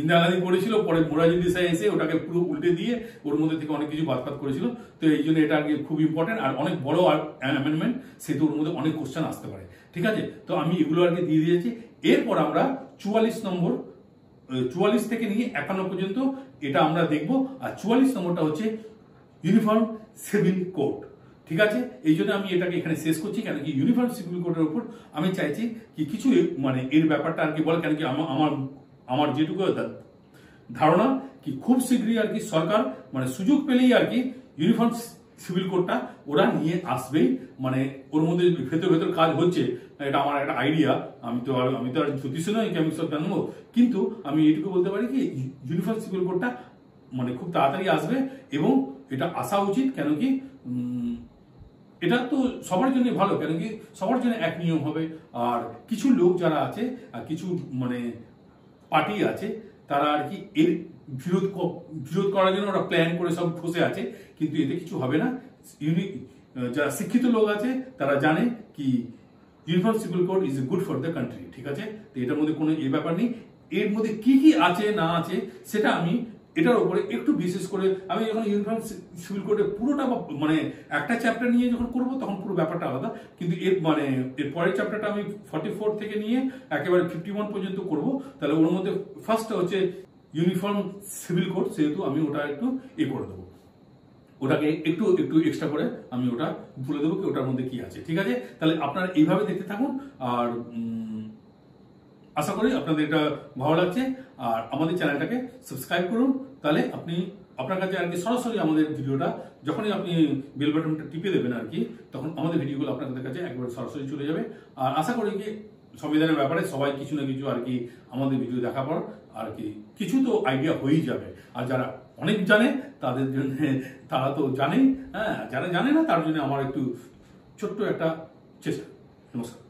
ইন্দিরা গান্ধী করেছিল, পরে মোরারজি দেশাই এসে ওটাকে পুরো উল্টে দিয়ে ওর মধ্যে থেকে অনেক কিছু বাদ করেছিল। তো এই জন্য এটা আর কি খুব ইম্পর্টেন্ট আর অনেক বড় অ্যামেন্ডমেন্ট, সেহেতু ওর মধ্যে অনেক কোশ্চেন আসতে পারে, ঠিক আছে। তো আমি এগুলো আর কি দিয়ে দিয়েছি। এরপর আমরা 44 নম্বর 44 থেকে নিয়ে 51 পর্যন্ত এটা আমরা দেখব। আর 44 নম্বরটা হচ্ছে ইউনিফর্ম সিভিল কোড, ঠিক আছে। এই জন্য আমি এটাকে এখানে শেষ করছি, কেন কি ইউনিফর্ম সিভিল কোডের উপর আমি চাইছি কি কিছু মানে এর ব্যাপারটা আর কি বল, কেন কি আমার যেটুকু ধারণা কি খুব শীঘ্রই আর কি সরকার মানে সুযোগ পেলেই আর কি ইউনিফর্ম সিভিল কোডটা ওরা নিয়ে আসবেই। মানে ওর মধ্যে ভেতর কাজ হচ্ছে, এটা আমার একটা আইডিয়া। আমি তো আর জ্যোতিষ নই কি আমি সব জানবো, কিন্তু আমি এটুকু বলতে পারি কি ইউনিফর্ম সিভিল কোডটা মানে খুব তাড়াতাড়ি আসবে এবং এটা আসা উচিত। কেন কি এটা তো সবার জন্য ভালো, কেন কি সবার জন্য এক নিয়ম হবে। আর কিছু লোক যারা আছে আর কিছু মানে পার্টি আছে তারা আর কি এর বিরোধ করার জন্য ওরা প্ল্যান করে সব বসে আছে, কিন্তু এতে কিছু হবে না। যারা শিক্ষিত লোক আছে তারা জানে কি uniform civil code is good for the country, ঠিক আছে। তো এটার মধ্যে কোনো এই ব্যাপার নেই। এর মধ্যে কি কি আছে না আছে সেটা আমি এটার উপরে একটু বিশেষ করে আমি যখন ইউনিফর্ম সিভিল কোডের পুরোটা মানে একটা চ্যাপ্টার নিয়ে যখন করবো তখন পুরো ব্যাপারটা আলাদা, কিন্তু এর মানে এর পরের চ্যাপ্টারটা আমি 44 থেকে নিয়ে একেবারে 51 পর্যন্ত করব। তাহলে ওর মধ্যে ফার্স্টটা হচ্ছে ইউনিফর্ম সিভিল কোড, সেহেতু আমি ওটা একটু করে দেবো, ওটাকে একটু এক্সট্রা করে আমি ওটা বলে দেবো কি ওটার মধ্যে কি আছে, ঠিক আছে। তাহলে আপনারা এইভাবে দেখতে থাকুন, আর আশা করি আপনাদের এটা ভালো লাগছে। আর আমাদের চ্যানেলটাকে সাবস্ক্রাইব করুন, তাহলে আপনার কাছে আর কি সরাসরি আমাদের ভিডিওটা যখনই আপনি বেল বাটনটা টিপে দেবেন আর কি, তখন আমাদের ভিডিওগুলো আপনাদের কাছে একবার সরাসরি চলে যাবে। আর আশা করি কি সংবিধানের ব্যাপারে সবাই কিছু না কিছু আর কি আমাদের ভিডিও দেখার পর আর কি কিছু তো আইডিয়া হয়েই যাবে। আর যারা অনেক জানে তাদের জন্য, তারা তো জানেই, হ্যাঁ, যারা জানে না তার জন্য আমার একটু ছোট্ট একটা চেষ্টা। নমস্কার।